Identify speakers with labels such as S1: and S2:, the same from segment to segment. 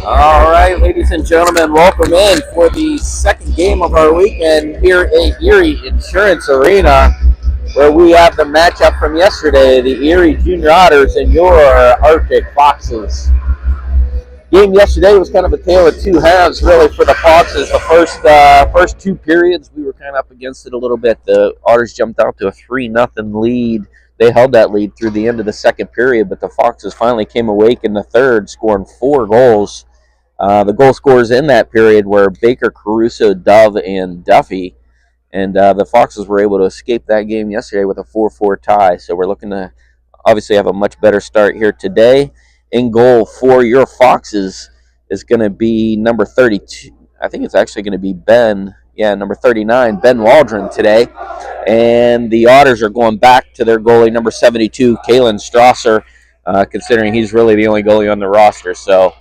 S1: All right, ladies and gentlemen, welcome in for the second game of our weekend here at Erie Insurance Arena, where we have the matchup from yesterday, the Erie Junior Otters and your Arctic Foxes. Game yesterday was kind of a tale of two halves, really, for the Foxes. The first two periods, we were kind of up against it a little bit. The Otters jumped out to a 3-0 lead. They held that lead through the end of the second period, but the Foxes finally came awake in the third, scoring 4 goals. The goal scorers in that period were Baker, Caruso, Dove, and Duffy. And the Foxes were able to escape that game yesterday with a 4-4 tie. So we're looking to obviously have a much better start here today. In goal for your Foxes is going to be number 32. I think it's actually going to be number 39, Ben Waldron today. And the Otters are going back to their goalie, number 72, Kalen Strasser, considering he's really the only goalie on the roster. So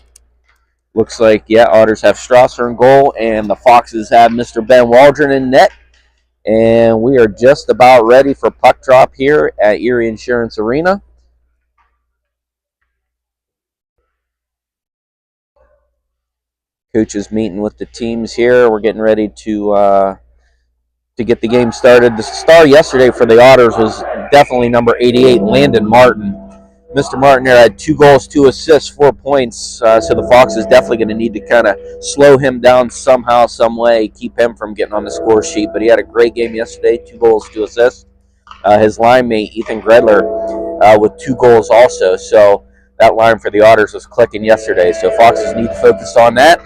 S1: looks like, Otters have Strasser in goal, and the Foxes have Mr. Ben Waldron in net. And we are just about ready for puck drop here at Erie Insurance Arena. Coaches meeting with the teams here. We're getting ready to get the game started. The star yesterday for the Otters was definitely number 88, Landon Martin. Mr. Martin here had 2 goals, 2 assists, 4 points. So the Fox is definitely going to need to kind of slow him down somehow, some way, keep him from getting on the score sheet. But he had a great game yesterday, 2 goals, 2 assists. His line mate, Ethan Gredler, with 2 goals also. So that line for the Otters was clicking yesterday. So Foxes need to focus on that.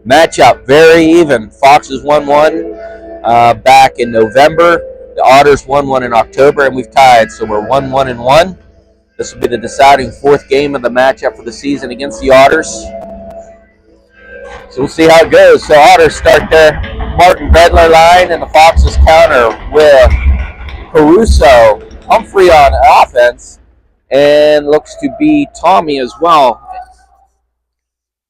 S1: Matchup, very even. Foxes 1-1. Back in November. The Otters 1-1 in October, and we've tied, so we're 1-1-1. This will be the deciding 4th game of the matchup for the season against the Otters. So we'll see how it goes. So Otters start their Martin Bedler line, and the Foxes counter with Caruso, Humphrey on offense, and looks to be Tommy as well.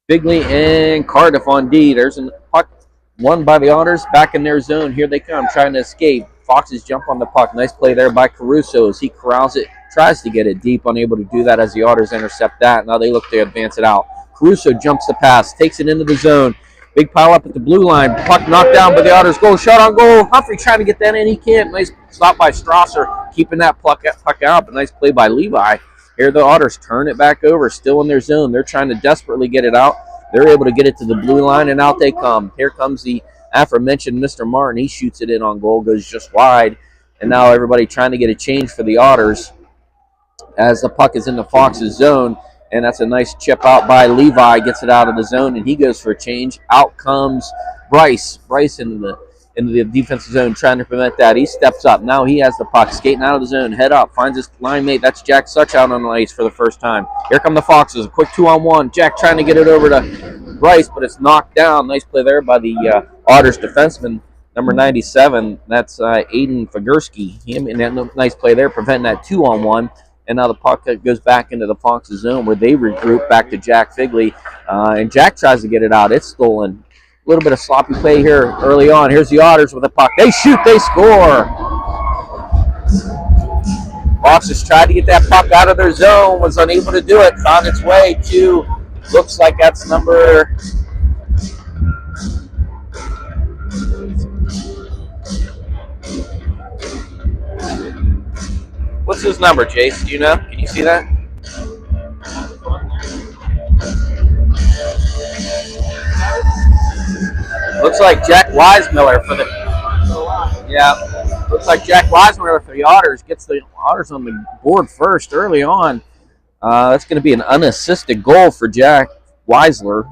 S1: Bigley and Cardiff on D. There's a puck won by the Otters, back in their zone. Here they come, trying to escape. Foxes jump on the puck. Nice play there by Caruso as he corrals it, tries to get it deep, unable to do that as the Otters intercept that. Now they look to advance it out. Caruso jumps the pass, takes it into the zone. Big pile up at the blue line. Puck knocked down by the Otters. Goal, shot on goal. Humphrey trying to get that in. He can't. Nice stop by Strasser, keeping that puck out. But nice play by Levi. Here the Otters turn it back over, still in their zone. They're trying to desperately get it out. They're able to get it to the blue line, and out they come. Here comes the aforementioned Mr. Martin. He shoots it in on goal, goes just wide. And now everybody trying to get a change for the Otters as the puck is in the Fox's zone. And that's a nice chip out by Levi. Gets it out of the zone, and he goes for a change. Out comes Bryce. Bryce into the defensive zone, trying to prevent that. He steps up. Now he has the puck, skating out of the zone. Head up, finds his line mate. That's Jack Such out on the ice for the first time. Here come the Foxes. A quick 2-on-1. Jack trying to get it over to Bryce, but it's knocked down. Nice play there by the Otters defenseman, number 97. That's Aiden Fagurski. Nice play there, preventing that 2-on-1. And now the puck goes back into the Foxes zone where they regroup back to Jack Figley. And Jack tries to get it out. It's stolen. A little bit of sloppy play here early on. Here's the Otters with the puck. They shoot, they score. Foxes tried to get that puck out of their zone, was unable to do it. Found its way to, looks like that's number... What's his number, Jace? Do you know? Can you see that? Looks like Jack Weismiller for the... Yeah, looks like Jack Weismiller for the Otters gets the Otters on the board first early on. That's going to be an unassisted goal for Jack Weisler.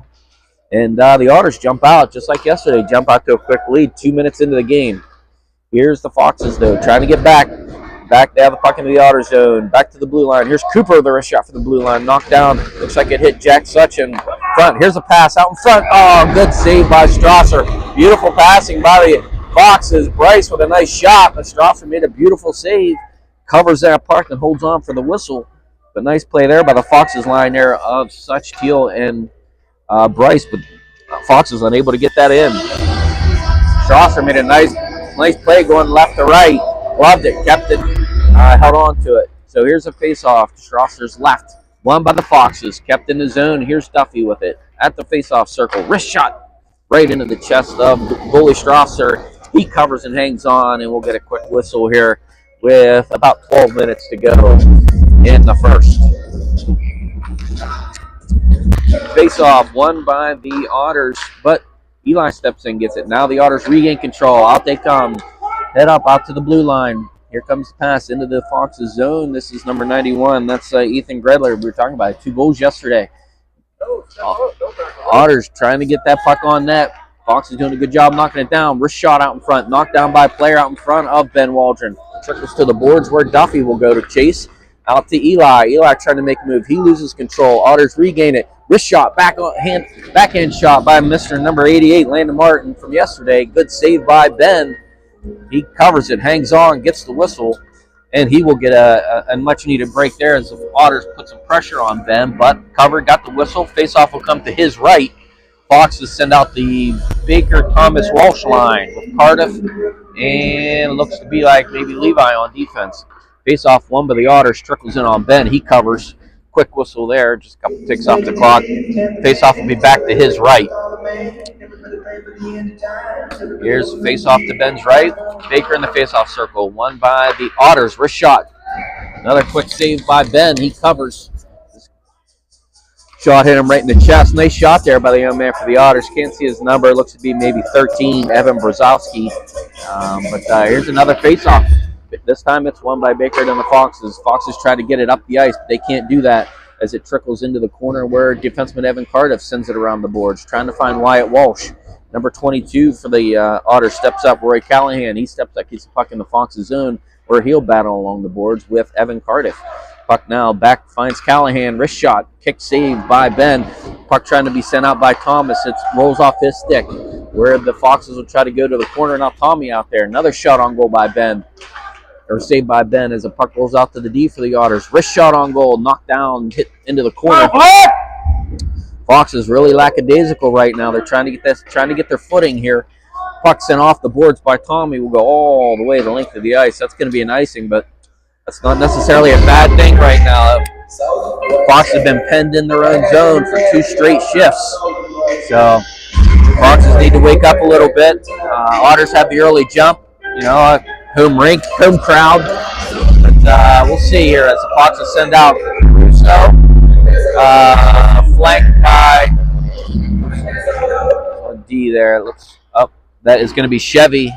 S1: And the Otters jump out, just like yesterday, jump out to a quick lead 2 minutes into the game. Here's the Foxes, though, trying to get back. They have the puck into the Otter zone. Back to the blue line. Here's Cooper, the wrist shot for the blue line. Knocked down. Looks like it hit Jack Such in front. Here's a pass out in front. Oh, good save by Strasser. Beautiful passing by the Foxes. Bryce with a nice shot, but Strasser made a beautiful save. Covers that puck and holds on for the whistle. But nice play there by the Foxes line there of Such, Teal, and Bryce. But Foxes unable to get that in. Strasser made a nice play going left to right. Loved it, kept it, held on to it. So here's a face-off. Strasser's left. Won by the Foxes, kept in the zone. Here's Duffy with it. at the face-off circle. Wrist shot right into the chest of goalie Strasser. He covers and hangs on, and we'll get a quick whistle here with about 12 minutes to go in the first. Face-off won by the Otters, but Eli steps in, gets it. Now the Otters regain control. Out they come. Head up out to the blue line. Here comes the pass into the Foxes zone. This is number 91. That's Ethan Gredler. We were talking about it. 2 goals yesterday. Otters trying to get that puck on net. Fox is doing a good job knocking it down. Wrist shot out in front. Knocked down by a player out in front of Ben Waldron. Trickles to the boards where Duffy will go to chase. Out to Eli. Eli trying to make a move. He loses control. Otters regain it. Wrist shot. Backhand shot by Mr. number 88, Landon Martin from yesterday. Good save by Ben. He covers it, hangs on, gets the whistle, and he will get a much-needed break there as the Otters put some pressure on Ben, but covered, got the whistle. Face-off will come to his right. Foxes send out the Baker-Thomas-Walsh line with Cardiff, and it looks to be like maybe Levi on defense. Face-off won by the Otters, trickles in on Ben. He covers. Quick whistle there, just a couple ticks off the clock. Face-off will be back to his right. Here's face-off to Ben's right. Baker in the face-off circle, won by the Otters. Wrist shot. Another quick save by Ben. He covers. Shot hit him right in the chest. Nice shot there by the young man for the Otters. Can't see his number. It looks to be maybe 13, Evan Brzezowski. But here's another face-off. This time it's won by Baker and the Foxes. Foxes try to get it up the ice, but they can't do that as it trickles into the corner where defenseman Evan Cardiff sends it around the boards, trying to find Wyatt Walsh. Number 22 for the Otters steps up. Roy Callahan, he steps up, gets the puck in the Foxes zone where he'll battle along the boards with Evan Cardiff. Puck now back, finds Callahan. Wrist shot, kick save by Ben. Puck trying to be sent out by Thomas. It rolls off his stick where the Foxes will try to go to the corner. Now Tommy out there. Another shot on goal by Ben. Or saved by Ben as the puck rolls out to the D for the Otters. Wrist shot on goal, knocked down, hit into the corner. Fox is really lackadaisical right now. They're trying to get their footing here. Puck sent off the boards by Tommy will go all the way the length of the ice. That's going to be an icing, but that's not necessarily a bad thing right now. Fox have been penned in their own zone for 2 straight shifts. So Foxes need to wake up a little bit. Otters have the early jump. Home crowd. But we'll see here as the Foxes send out Russo, flanked by D there. It looks up. That is going to be Chevy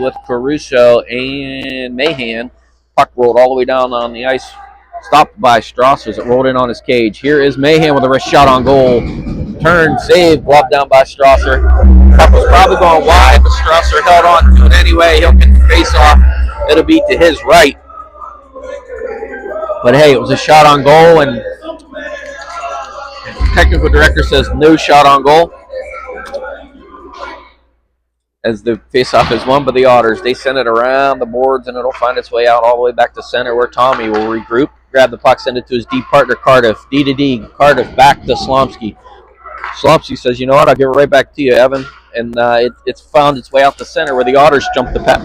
S1: with Caruso and Mahan. Puck rolled all the way down on the ice, stopped by Strasser as it rolled in on his cage. Here is Mahan with a wrist shot on goal. Turn, save, globbed down by Strasser. Puck was probably going wide, but Strasser held on to it anyway. He'll get the face off. It'll be to his right. But hey, it was a shot on goal, and technical director says no shot on goal. As the face-off is won by the Otters, they send it around the boards, and it'll find its way out all the way back to center where Tommy will regroup, grab the puck, send it to his D partner Cardiff. D to D, Cardiff back to Slomsky. Slomsky says, you know what, I'll give it right back to you, Evan. And it's found its way out the center where the Otters jump the pass.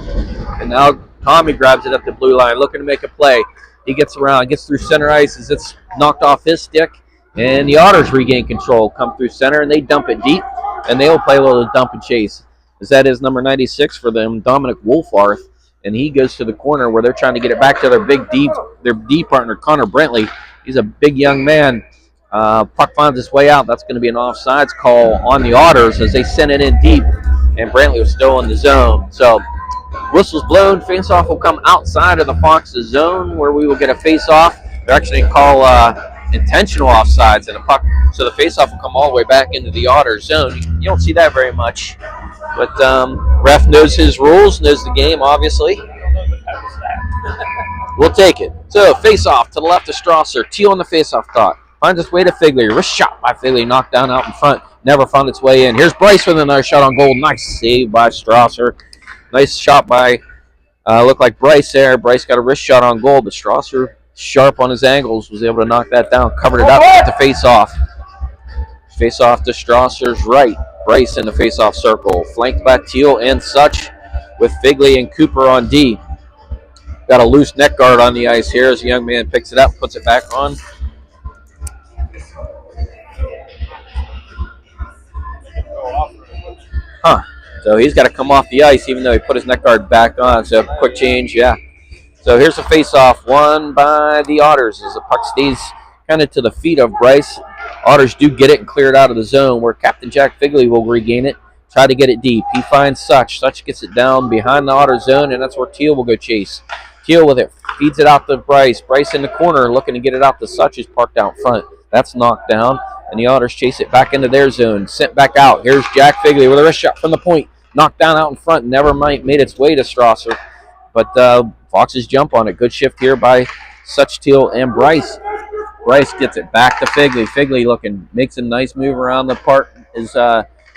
S1: And now Tommy grabs it up the blue line, looking to make a play. He gets around, gets through center ice as it's knocked off his stick. And the Otters regain control, come through center, and they dump it deep. And they will play a little dump and chase. As that is number 96 for them, Dominic Wolfarth. And he goes to the corner where they're trying to get it back to their D partner, Connor Brentley. He's a big young man. Puck finds its way out. That's going to be an offsides call on the Otters as they send it in deep, and Brantley was still in the zone. So whistle's blown. Face-off will come outside of the Foxes zone where we will get a face-off. They're actually going to call intentional offsides, and puck. So the face-off will come all the way back into the Otters zone. You don't see that very much, but ref knows his rules, knows the game, obviously. We'll take it. So face-off to the left of Strasser. Teal on the face-off dot. Finds its way to Figley. Wrist shot by Figley. Knocked down out in front. Never found its way in. Here's Bryce with another shot on goal. Nice save by Strasser. Nice shot by, looked like Bryce there. Bryce got a wrist shot on goal, but Strasser, sharp on his angles, was able to knock that down. Covered it up to face off. Face off to Strasser's right. Bryce in the face off circle. Flanked by Teal and Such with Figley and Cooper on D. Got a loose neck guard on the ice here as the young man picks it up, puts it back on. Huh. So he's got to come off the ice even though he put his neck guard back on. So quick change, yeah. So here's a face-off won by the Otters as the puck stays kind of to the feet of Bryce. Otters do get it and clear it out of the zone where Captain Jack Figley will regain it. Try to get it deep. He finds Such. Such gets it down behind the Otter zone, and that's where Teal will go chase. Teal with it. Feeds it out to Bryce. Bryce in the corner looking to get it out to Such, who's parked out front. That's knocked down, and the Otters chase it back into their zone. Sent back out. Here's Jack Figley with a wrist shot from the point. Knocked down out in front. Never made its way to Strasser. But Foxes jump on it. Good shift here by Such, Teal, and Bryce. Bryce gets it back to Figley. Figley makes a nice move around the part. His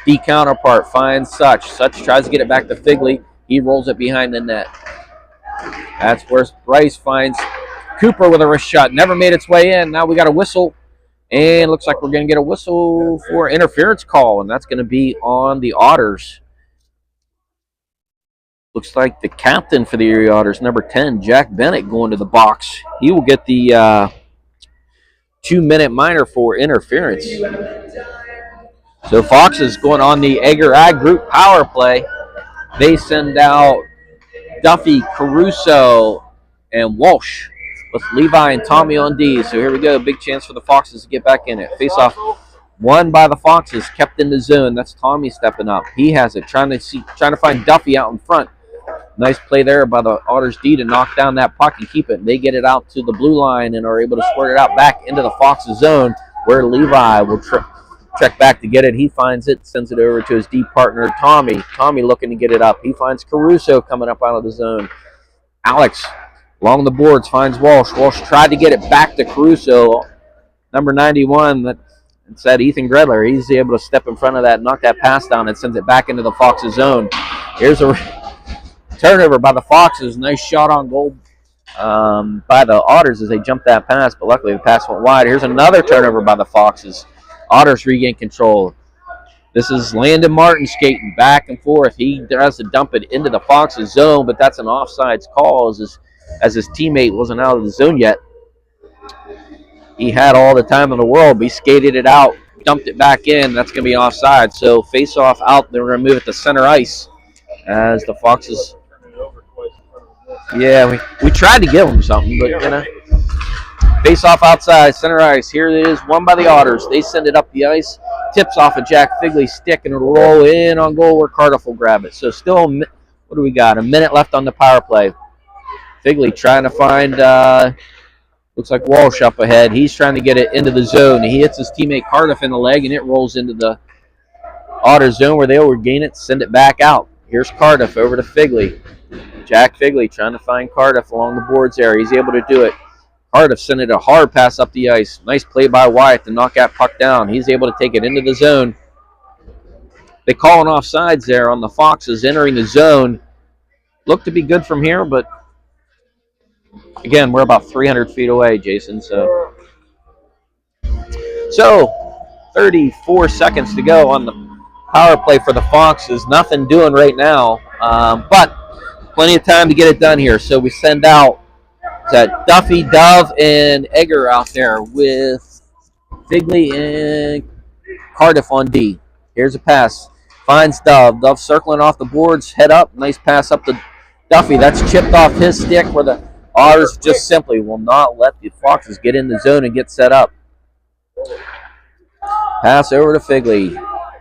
S1: D counterpart finds Such. Such tries to get it back to Figley. He rolls it behind the net. That's where Bryce finds Cooper with a wrist shot. Never made its way in. Now we got a whistle. And looks like we're going to get a whistle for interference call. And that's going to be on the Otters. Looks like the captain for the Erie Otters, number 10, Jack Bennett, going to the box. He will get the 2-minute minor for interference. So Foxes going on the Egger Ag Group power play. They send out Duffy, Caruso, and Walsh with Levi and Tommy on D. So here we go. Big chance for the Foxes to get back in it. Face-off won by the Foxes, kept in the zone. That's Tommy stepping up. He has it, trying to find Duffy out in front. Nice play there by the Otters D to knock down that puck and keep it. They get it out to the blue line and are able to squirt it out back into the Foxes zone where Levi will check back to get it. He finds it, sends it over to his D partner, Tommy. Tommy looking to get it up. He finds Caruso coming up out of the zone. Alex along the boards finds Walsh. Walsh tried to get it back to Caruso. Number 91, that said Ethan Gredler. He's able to step in front of that, knock that pass down, and sends it back into the Foxes zone. Here's a turnover by the Foxes. Nice shot on goal by the Otters as they jumped that pass, but luckily the pass went wide. Here's another turnover by the Foxes. Otters regain control. This is Landon Martin skating back and forth. He tries to dump it into the Foxes zone, but that's an offsides call as his teammate wasn't out of the zone yet. He had all the time in the world, but he skated it out, dumped it back in. That's going to be offside. So face-off out. They're going to move it to center ice as the Foxes. Yeah, we tried to give them something, but, you know. Face-off outside, center ice. Here it is, won by the Otters. They send it up the ice. Tips off of Jack Figley's stick, and it'll roll in on goal where Cardiff will grab it. So still, what do we got? A minute left on the power play. Figley trying to find, looks like Walsh up ahead. He's trying to get it into the zone. He hits his teammate Cardiff in the leg, and it rolls into the Otters zone where they'll regain it, send it back out. Here's Cardiff over to Figley. Jack Figley trying to find Cardiff along the boards there. He's able to do it. Cardiff sent it a hard pass up the ice. Nice play by Wyatt to knock that puck down. He's able to take it into the zone. They call an offsides there on the Foxes entering the zone. Looked to be good from here, but again, we're about 300 feet away, Jason. So 34 seconds to go on the power play for the Foxes. Nothing doing right now, but plenty of time to get it done here. So we send out Duffy, Dove, and Egger out there with Figley and Cardiff on D. Here's a pass. Finds Dove. Dove circling off the boards. Head up. Nice pass up to Duffy. That's chipped off his stick where the Otters just simply will not let the Foxes get in the zone and get set up. Pass over to Figley.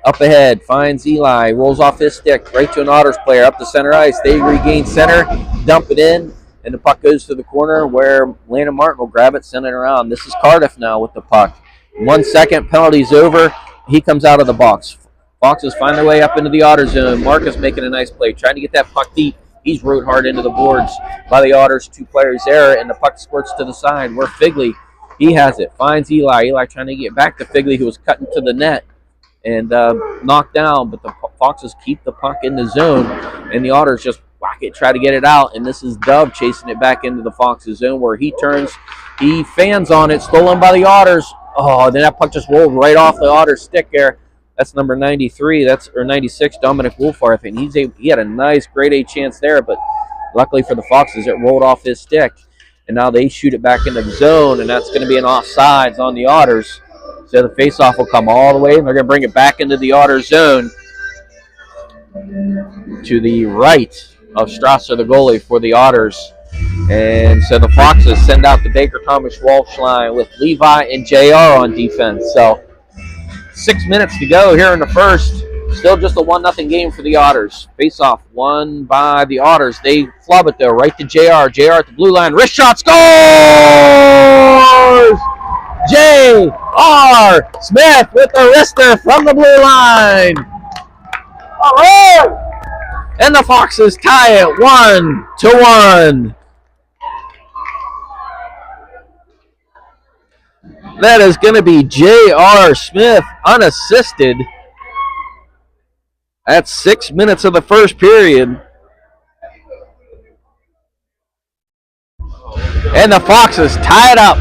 S1: Up ahead. Finds Eli. Rolls off his stick. Right to an Otters player. Up to center ice. They regain center. Dump it in. And the puck goes to the corner where Landon Martin will grab it, send it around. This is Cardiff now with the puck. 1 second, penalty's over. He comes out of the box. Foxes find their way up into the Otter zone. Marcus making a nice play, trying to get that puck deep. He's rode hard into the boards by the Otters. 2 players there, and the puck squirts to the side where Figley, he has it. Finds Eli. Eli trying to get back to Figley, who was cutting to the net and knocked down. But the Foxes keep the puck in the zone, and the Otters just whack it, try to get it out, and this is Dove chasing it back into the Foxes zone where he turns, he fans on it, stolen by the Otters. Oh, then that puck just rolled right off the Otters stick there. That's number 93, or 96, Dominic Wolfarth, and he had a nice grade A chance there, but luckily for the Foxes, it rolled off his stick, and now they shoot it back into the zone, and that's going to be an offsides on the Otters. So the faceoff will come all the way, and they're going to bring it back into the Otters zone. to the right of Strasser, the goalie for the Otters. And so the Foxes send out the Baker Thomas Walsh line with Levi and JR on defense. So 6 minutes to go here in the first. Still just a 1-0 game for the Otters. Face off won by the Otters. They flub it though, right to JR. JR at the blue line. Wrist shot, scores! J.R. Smith with the wrister from the blue line. All right! And the Foxes tie it 1-1. That is going to be J.R. Smith unassisted at 6 minutes of the first period. And the Foxes tie it up.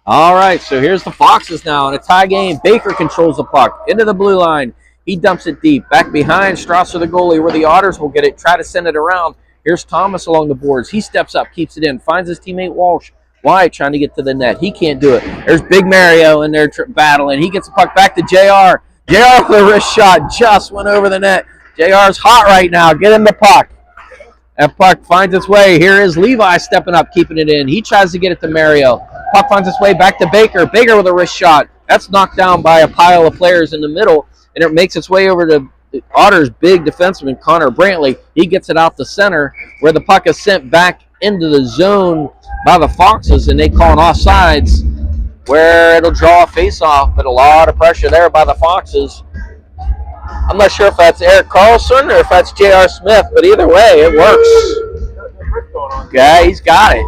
S1: All right, so here's the Foxes now in a tie game. Baker controls the puck into the blue line. He dumps it deep. Back behind Strasser, the goalie, where the Otters will get it, try to send it around. Here's Thomas along the boards. He steps up, keeps it in, finds his teammate Walsh. Wyatt trying to get to the net. He can't do it. There's Big Mario in there battling. He gets the puck back to JR. JR with a wrist shot just went over the net. JR's hot right now. Get him the puck. That puck finds its way. Here is Levi stepping up, keeping it in. He tries to get it to Mario. Puck finds its way back to Baker. Baker with a wrist shot. That's knocked down by a pile of players in the middle, and it makes its way over to the Otters' big defenseman, Connor Brantley. He gets it out the center, where the puck is sent back into the zone by the Foxes, and they call an offsides, where it'll draw a face-off, but a lot of pressure there by the Foxes. I'm not sure if that's Eric Carlson or if that's J.R. Smith, but either way, it works. Yeah, he's got it.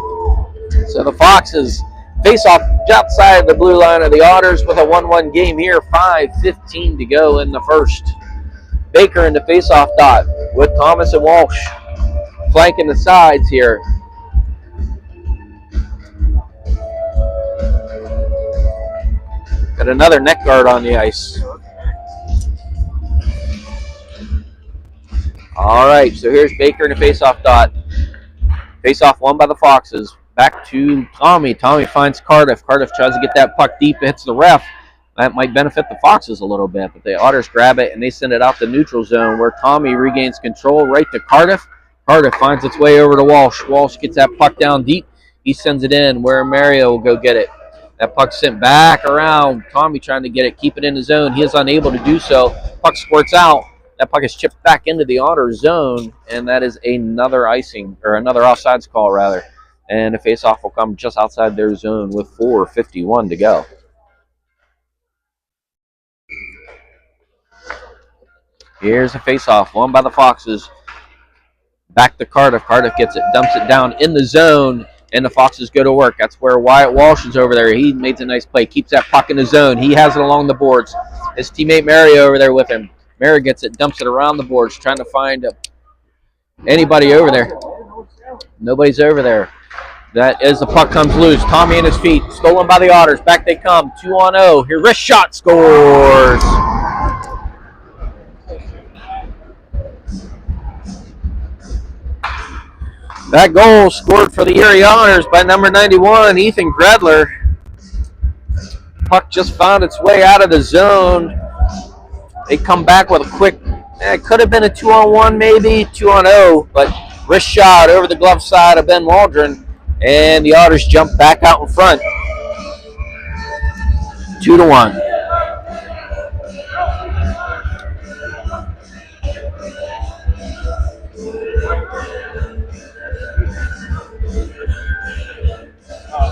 S1: So the Foxes face off outside of the blue line of the Otters with a 1-1 game here. 5:15 to go in the first. Baker in the face-off dot with Thomas and Walsh flanking the sides here. Got another neck guard on the ice. All right, so here's Baker in the face-off dot. Face-off won by the Foxes. Back to Tommy. Tommy finds Cardiff. Cardiff tries to get that puck deep. It hits the ref. That might benefit the Foxes a little bit, but the Otters grab it, and they send it out the neutral zone, where Tommy regains control right to Cardiff. Cardiff finds its way over to Walsh. Walsh gets that puck down deep. He sends it in, where Mario will go get it. That puck's sent back around. Tommy trying to get it, keep it in the zone. He is unable to do so. Puck squirts out. That puck is chipped back into the Otters zone, and that is another icing, or another offsides call, rather. And the face-off will come just outside their zone with 4:51 to go. Here's a face-off, won by the Foxes. Back to Cardiff. Cardiff gets it, dumps it down in the zone, and the Foxes go to work. That's where Wyatt Walsh is over there. He made a nice play, keeps that puck in the zone. He has it along the boards. His teammate Mario over there with him. Mario gets it, dumps it around the boards, trying to find anybody over there. Nobody's over there. That is the puck comes loose. Tommy in his feet. Stolen by the Otters. Back they come. 2-0. Here, wrist shot scores. That goal scored for the Erie Otters by number 91, Ethan Gredler. Puck just found its way out of the zone. They come back with a quick, it could have been a 2-on-1 maybe, 2-on-0, but wrist shot over the glove side of Ben Waldron, and the Otters jump back out in front. 2-1.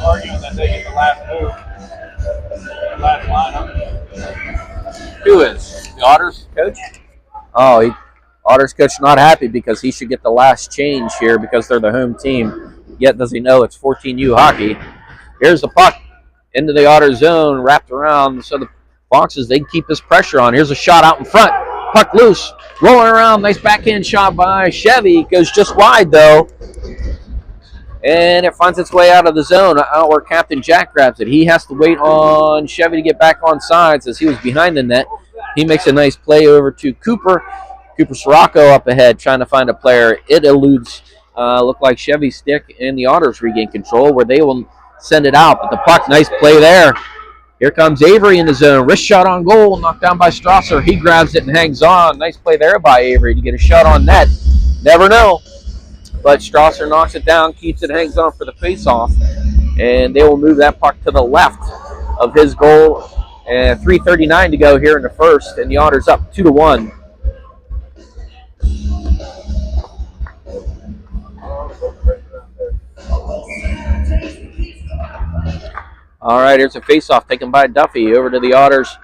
S2: Arguing that they get the last move, the last lineup.
S1: Who is? The Otters coach? Oh, Otters coach not happy because he should get the last change here because they're the home team. Yet does he know it's 14U hockey. Here's the puck into the Otter zone, wrapped around. So the Foxes, they keep this pressure on. Here's a shot out in front. Puck loose, rolling around. Nice backhand shot by Chevy. Goes just wide, though. And it finds its way out of the zone, out where Captain Jack grabs it. He has to wait on Chevy to get back on sides as he was behind the net. He makes a nice play over to Cooper. Cooper Sirocco up ahead trying to find a player. It eludes, look like Chevy's stick, and the Otters regain control where they will send it out. But the puck, nice play there. Here comes Avery in the zone. Wrist shot on goal, knocked down by Strasser. He grabs it and hangs on. Nice play there by Avery to get a shot on net. Never know. But Strasser knocks it down, keeps it, hangs on for the face-off. And they will move that puck to the left of his goal. And 3:39 to go here in the first. And the Otters up 2-1. All right, here's a face-off taken by Duffy over to the Otters.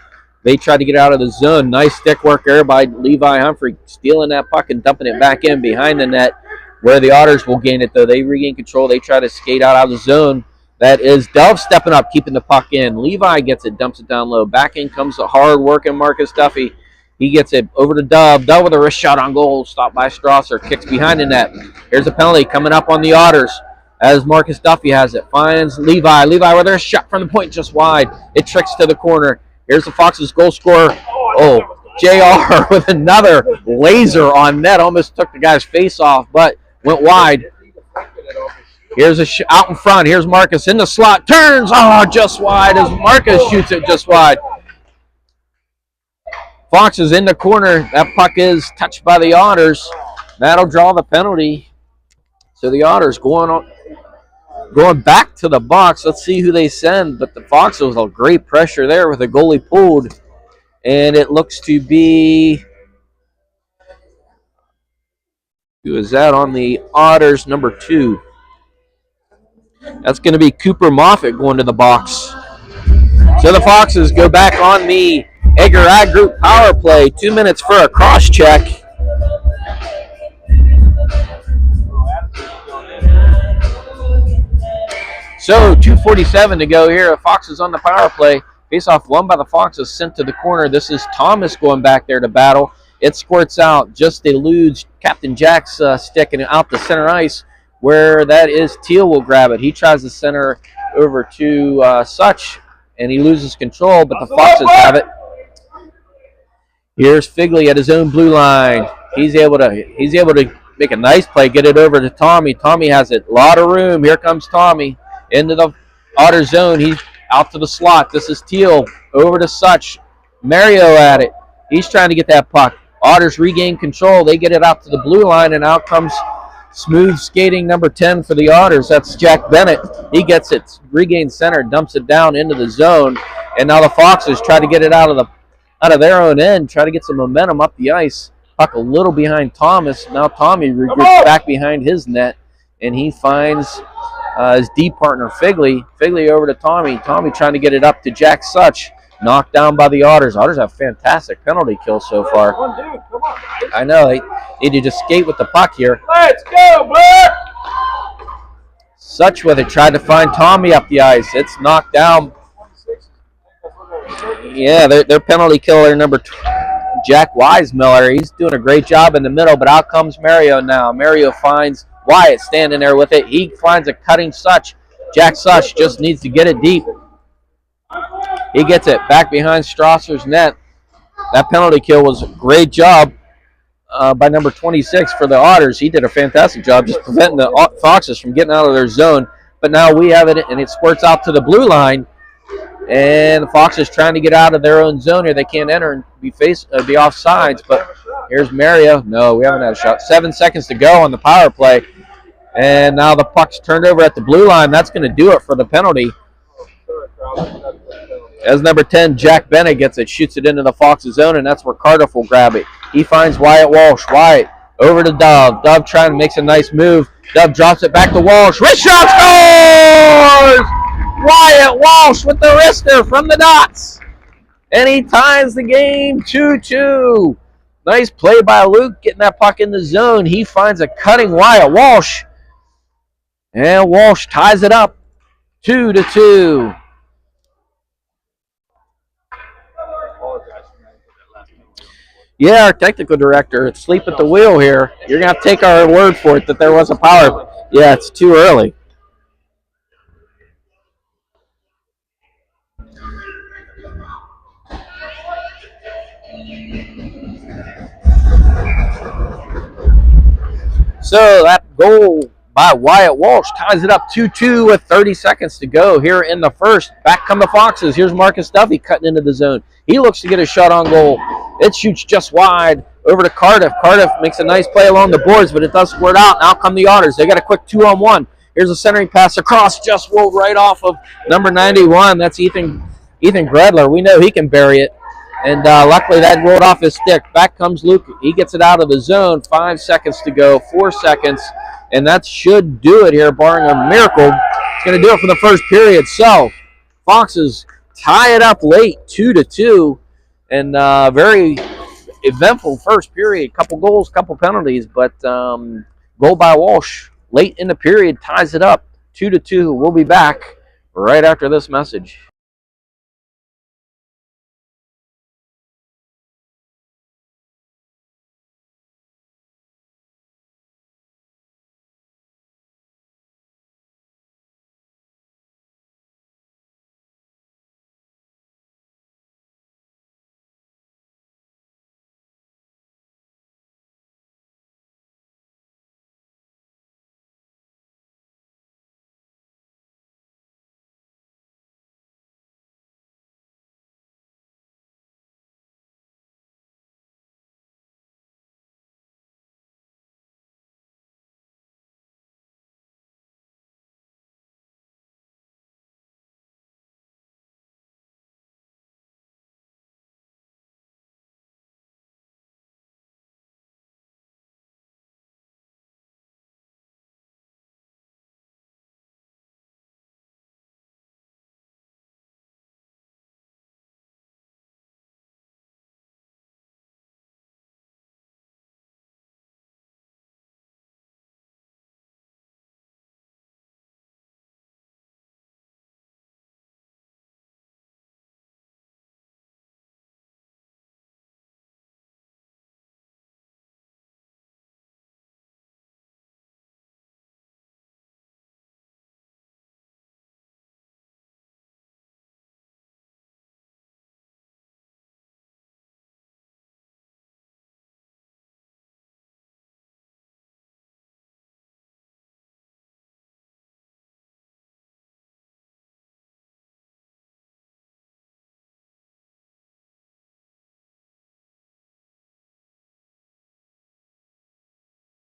S1: They try to get out of the zone. Nice stick work there by Levi Humphrey, stealing that puck and dumping it back in behind the net, where the Otters will gain it, though. They regain control. They try to skate out of the zone. That is Dove stepping up, keeping the puck in. Levi gets it, dumps it down low. Back in comes the hard-working Marcus Duffy. He gets it over to Dove. Dove with a wrist shot on goal. Stopped by Strasser. Kicks behind the net. Here's a penalty coming up on the Otters as Marcus Duffy has it. Finds Levi. Levi with a shot from the point just wide. It tricks to the corner. Here's the Foxes' goal scorer. Oh, JR with another laser on net. Almost took the guy's face off, but went wide. Here's a out in front. Here's Marcus in the slot. Turns. Oh, just wide as Marcus shoots it just wide. Fox is in the corner. That puck is touched by the Otters. That'll draw the penalty. So the Otters going back to the box. Let's see who they send. But the Foxes a great pressure there with the goalie pulled. And it looks to be, who is that on the Otters, number 2? That's going to be Cooper Moffitt going to the box. So the Foxes go back on the Edgar Ag Group power play. 2 minutes for a cross check. So 2:47 to go here. Foxes on the power play. Face-off won by the Foxes, sent to the corner. This is Thomas going back there to battle. It squirts out, just eludes Captain Jack's stick and out to center ice, where that is Teal will grab it. He tries to center over to Such, and he loses control, but the Foxes have it. Here's Figley at his own blue line. He's able to make a nice play, get it over to Tommy. Tommy has it. A lot of room. Here comes Tommy into the Otter zone. He's out to the slot. This is Teal over to Such. Mario at it. He's trying to get that puck. Otters regain control. They get it out to the blue line, and out comes smooth skating number 10 for the Otters. That's Jack Bennett. He gets it, regains center, dumps it down into the zone, and now the Foxes try to get it out of their own end, try to get some momentum up the ice. Puck a little behind Thomas. Now Tommy regroups back behind his net, and he finds his D partner Figley. Figley over to Tommy. Tommy trying to get it up to Jack Such. Knocked down by the Otters. Otters have fantastic penalty kills so far.
S2: Come on, dude. Come on.
S1: I know. They need to just skate with the puck here.
S2: Let's go, Blair!
S1: Such with it. Tried to find Tommy up the ice. It's knocked down. Yeah, their penalty killer number 2, Jack Weismiller. He's doing a great job in the middle, but out comes Mario now. Mario finds Wyatt standing there with it. He finds a cutting Such. Jack Such just needs to get it deep. He gets it back behind Strasser's net. That penalty kill was a great job by number 26 for the Otters. He did a fantastic job just preventing the Foxes from getting out of their zone. But now we have it, and it squirts out to the blue line. And the Foxes trying to get out of their own zone here. They can't enter and be offsides. But here's Mario. No, we haven't had a shot. 7 seconds to go on the power play. And now the puck's turned over at the blue line. That's going to do it for the penalty. As number 10, Jack Bennett gets it, shoots it into the Foxes zone, and that's where Cardiff will grab it. He finds Wyatt Walsh. Wyatt over to Dove. Dove trying to make a nice move. Dove drops it back to Walsh. Wrist shot scores! Wyatt Walsh with the wrister from the dots. And he ties the game 2-2. Nice play by Luke, getting that puck in the zone. He finds a cutting Wyatt Walsh. And Walsh ties it up 2-2. Yeah, our technical director, asleep at the wheel here. You're going to have to take our word for it that there was a power. Yeah, it's too early. So that goal by Wyatt Walsh ties it up 2-2 with 30 seconds to go here in the first. Back come the Foxes. Here's Marcus Duffy cutting into the zone. He looks to get a shot on goal. It shoots just wide over to Cardiff. Cardiff makes a nice play along the boards, but it does squirt out. Now come the Otters. They got a quick 2-on-1. Here's a centering pass across, just rolled right off of number 91. That's Ethan Gredler. We know he can bury it. And luckily that rolled off his stick. Back comes Luke. He gets it out of the zone. 5 seconds to go. 4 seconds. And that should do it here, barring a miracle. It's going to do it for the first period. So, Foxes tie it up late, 2-2. And very eventful first period. Couple goals, couple penalties. But goal by Walsh late in the period ties it up, 2-2. We'll be back right after this message.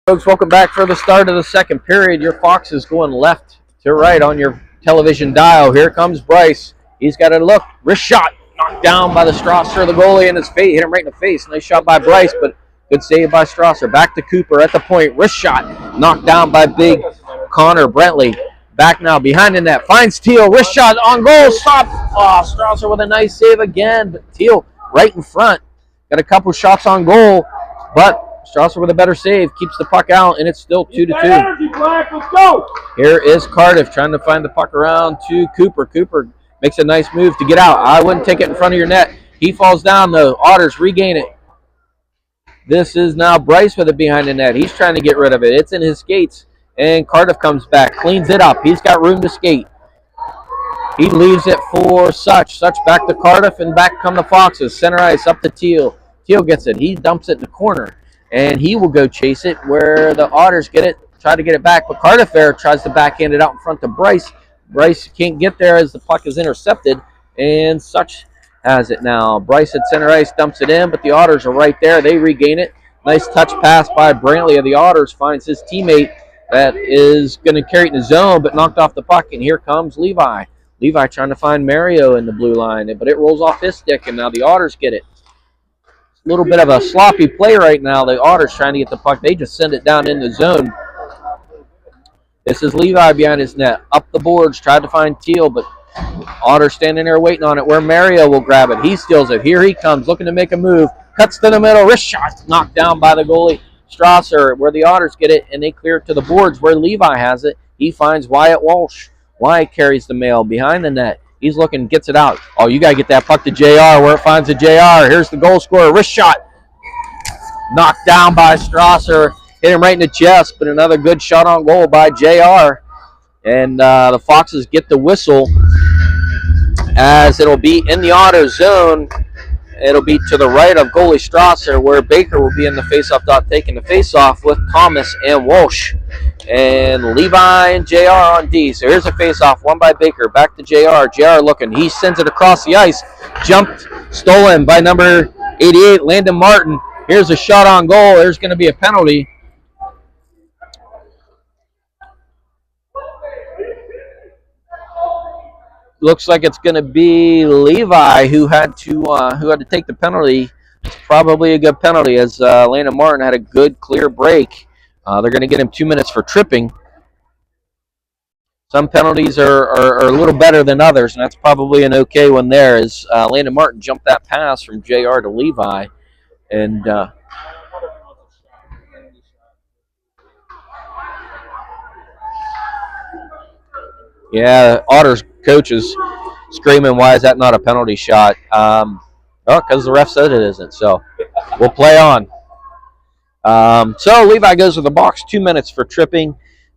S1: Folks, welcome back for the start of the second period. Your Foxes going left to right on your television dial. Here comes Bryce. He's got a look. Wrist shot. Knocked down by the Strasser, the goalie, in his face. Hit him right in the face. Nice shot by Bryce, but good save by Strasser. Back to Cooper at the point. Wrist shot. Knocked down by big Connor Brentley. Back now behind the net. Finds Teal. Wrist shot on goal. Stop. Oh, Strasser with a nice save again, but Teal right in front. Got a couple shots on goal, but Strasser with a better save, keeps the puck out, and it's still 2-2.
S2: Energy, Black. Let's go.
S1: Here is Cardiff trying to find the puck around to Cooper. Cooper makes a nice move to get out. I wouldn't take it in front of your net. He falls down, though. Otters regain it. This is now Bryce with it behind the net. He's trying to get rid of it. It's in his skates, and Cardiff comes back, cleans it up. He's got room to skate. He leaves it for Such. Such back to Cardiff, and back come the Foxes. Center ice up to Teal. Teal gets it. He dumps it in the corner. And he will go chase it where the Otters get it, try to get it back. But Cardiff there tries to backhand it out in front to Bryce. Bryce can't get there as the puck is intercepted. And Such has it now. Bryce at center ice dumps it in, but the Otters are right there. They regain it. Nice touch pass by Brantley of the Otters. Finds his teammate that is going to carry it in the zone, but knocked off the puck. And here comes Levi. Levi trying to find Mario in the blue line, but it rolls off his stick, and now the Otters get it. A little bit of a sloppy play right now. The Otters trying to get the puck. They just send it down in the zone. This is Levi behind his net. Up the boards, tried to find Teal, but Otters standing there waiting on it where Mario will grab it. He steals it. Here he comes, looking to make a move. Cuts to the middle. Wrist shot knocked down by the goalie, Strasser, where the Otters get it, and they clear it to the boards where Levi has it. He finds Wyatt Walsh. Wyatt carries the mail behind the net. He's looking, gets it out. Oh, you got to get that puck to JR where it finds the JR. Here's the goal scorer. Wrist shot. Knocked down by Strasser. Hit him right in the chest, but another good shot on goal by JR. And the Foxes get the whistle as it'll be in the auto zone. it'll be to the right of goalie Strasser, where Baker will be in the faceoff dot taking the faceoff with Thomas and Walsh. And Levi and JR on D. So here's a faceoff, one by Baker. Back to JR. JR looking. He sends it across the ice. Jumped, stolen by number 88, Landon Martin. Here's a shot on goal. There's going to be a penalty. Looks like it's going to be Levi who had to take the penalty. It's probably a good penalty, as Landon Martin had a good clear break. They're going to get him 2 minutes for tripping. Some penalties are a little better than others, and that's probably an okay one there, as Landon Martin jumped that pass from JR to Levi. And yeah, Otters coach is screaming, why is that not a penalty shot? Because the ref said it isn't, so we'll play on. So Levi goes to the box, 2 minutes for tripping.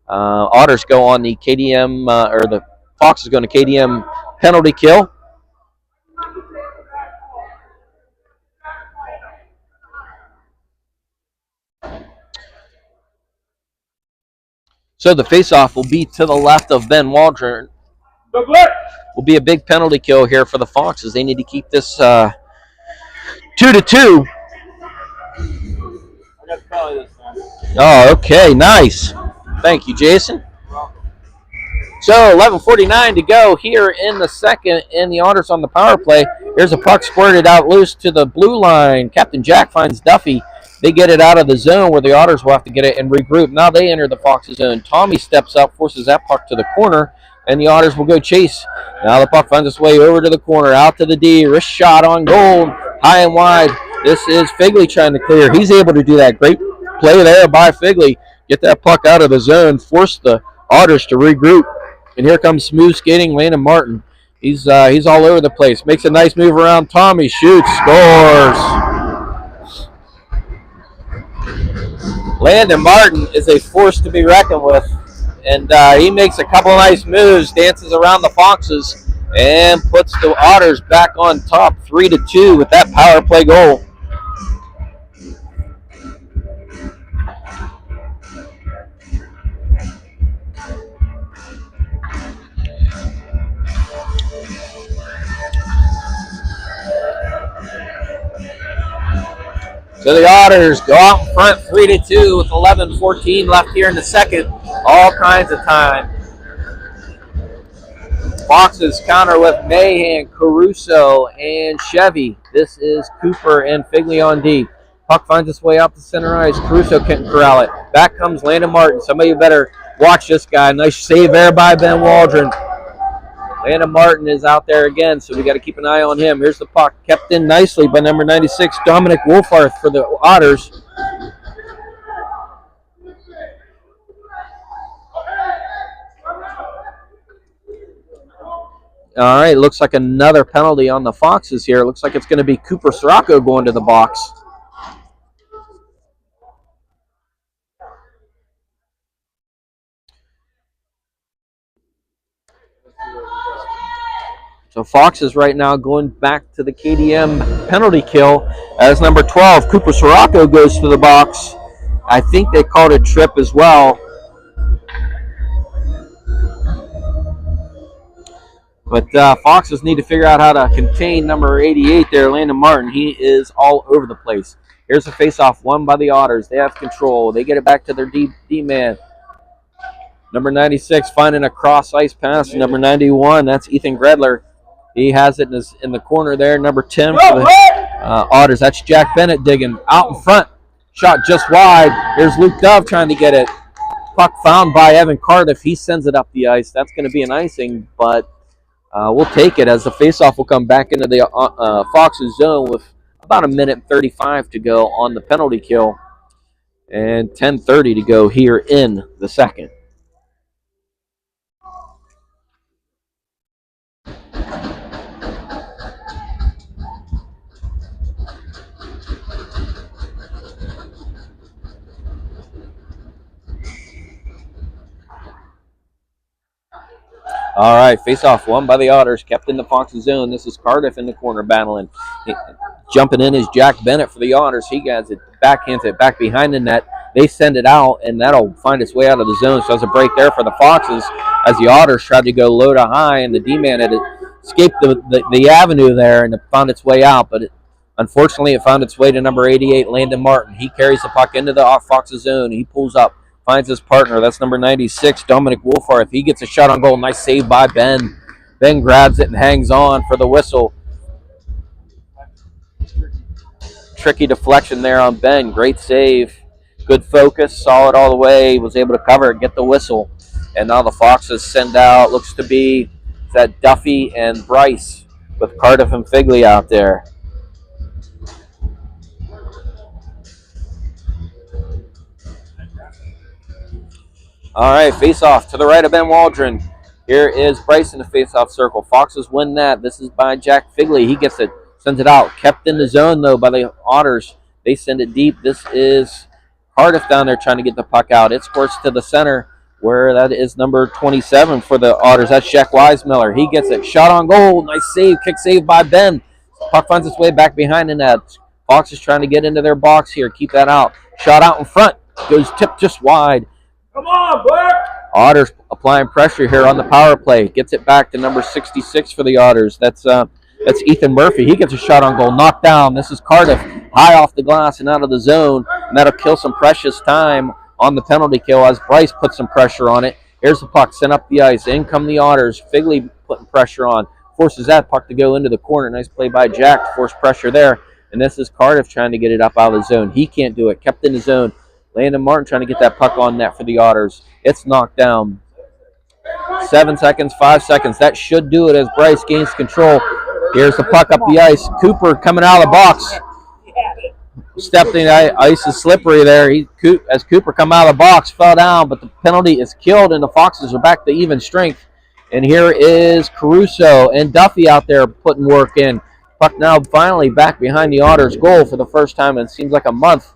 S1: Otters go on the KDM, or the Fox is going to KDM penalty kill. So the faceoff will be to the left of Ben Waldron. Will be a big penalty kill here for the Foxes. They need to keep this 2-2. Oh, okay, nice. Thank you, Jason. So 11:49 to go here in the second, and the Otters on the power play. Here's a puck squirted out loose to the blue line. Captain Jack finds Duffy. They get it out of the zone where the Otters will have to get it and regroup. Now they enter the Foxes zone. Tommy steps up, forces that puck to the corner, and the Otters will go chase. Now the puck finds its way over to the corner, out to the D. Wrist shot on goal, high and wide. This is Figley trying to clear. He's able to do that. Great play there by Figley. Get that puck out of the zone, force the Otters to regroup. And here comes smooth skating Landon Martin. He's all over the place. Makes a nice move around Tommy. Shoots, scores. Landon Martin is a force to be reckoned with. And he makes a couple of nice moves, dances around the Foxes, and puts the Otters back on top 3-2 with that power play goal. So the Otters go out in front 3-2 with 11:14 left here in the second. All kinds of time. Foxes counter with Mahan, Caruso, and Chevy. This is Cooper and Figley on D. Puck finds its way out to center ice. Caruso can't corral it. Back comes Landon Martin. Somebody better watch this guy. Nice save there by Ben Waldron. Landon Martin is out there again, so we got to keep an eye on him. Here's the puck, kept in nicely by number 96, Dominic Wolfarth for the Otters. All right, looks like another penalty on the Foxes here. Looks like it's going to be Cooper Sirocco going to the box. So Foxes right now going back to the KDM penalty kill as number 12, Cooper Sirocco, goes to the box. I think they called a trip as well. But Foxes need to figure out how to contain number 88 there, Landon Martin. He is all over the place. Here's a faceoff won by the Otters. They have control. They get it back to their D-man. Number 96 finding a cross-ice pass to number 91. That's Ethan Gredler. He has it in the corner there. Number 10 for the Otters. That's Jack Bennett digging out in front. Shot just wide. Here's Luke Dove trying to get it. Puck found by Evan Cardiff. He sends it up the ice. That's going to be an icing, but we'll take it as the faceoff will come back into the Foxes zone with about 1:35 to go on the penalty kill and 10:30 to go here in the second. All right, face-off won by the Otters, kept in the Fox's zone. This is Cardiff in the corner battling. Jumping in is Jack Bennett for the Otters. He gets it, backhands it back behind the net. They send it out, and that'll find its way out of the zone. So there's a break there for the Foxes as the Otters tried to go low to high, and the D-man had escaped the avenue there and it found its way out. But unfortunately, it found its way to number 88, Landon Martin. He carries the puck into the Foxes zone. He pulls up, finds his partner. That's number 96, Dominic Wolfarth. He gets a shot on goal. Nice save by Ben. Ben grabs it and hangs on for the whistle. Tricky deflection there on Ben. Great save. Good focus. Saw it all the way. Was able to cover it, get the whistle. And now the Foxes send out, looks to be that Duffy and Bryce with Cardiff and Figley out there. All right, face-off to the right of Ben Waldron. Here is Bryce in the face-off circle. Foxes win that. This is by Jack Figley. He gets it, sends it out. Kept in the zone, though, by the Otters. They send it deep. This is Cardiff down there trying to get the puck out. It squirts to the center, where that is number 27 for the Otters. That's Shaq Weismiller. He gets it. Shot on goal. Nice save. Kick save by Ben. Puck finds its way back behind the net. Foxes trying to get into their box here. Keep that out. Shot out in front. Goes tipped just wide.
S2: Come on, Black!
S1: Otters applying pressure here on the power play. Gets it back to number 66 for the Otters. That's Ethan Murphy. He gets a shot on goal. Knocked down. This is Cardiff. High off the glass and out of the zone. And that'll kill some precious time on the penalty kill as Bryce puts some pressure on it. Here's the puck. Sent up the ice. In come the Otters. Figley putting pressure on. Forces that puck to go into the corner. Nice play by Jack to force pressure there. And this is Cardiff trying to get it up out of the zone. He can't do it. Kept in the zone. Landon Martin trying to get that puck on net for the Otters. It's knocked down. 7 seconds, 5 seconds. That should do it as Bryce gains control. Here's the puck up the ice. Cooper coming out of the box. Stepped in the ice is slippery there. As Cooper come out of the box, fell down, but the penalty is killed, and the Foxes are back to even strength. And here is Caruso and Duffy out there putting work in. Puck now finally back behind the Otters' goal for the first time in it seems like a month.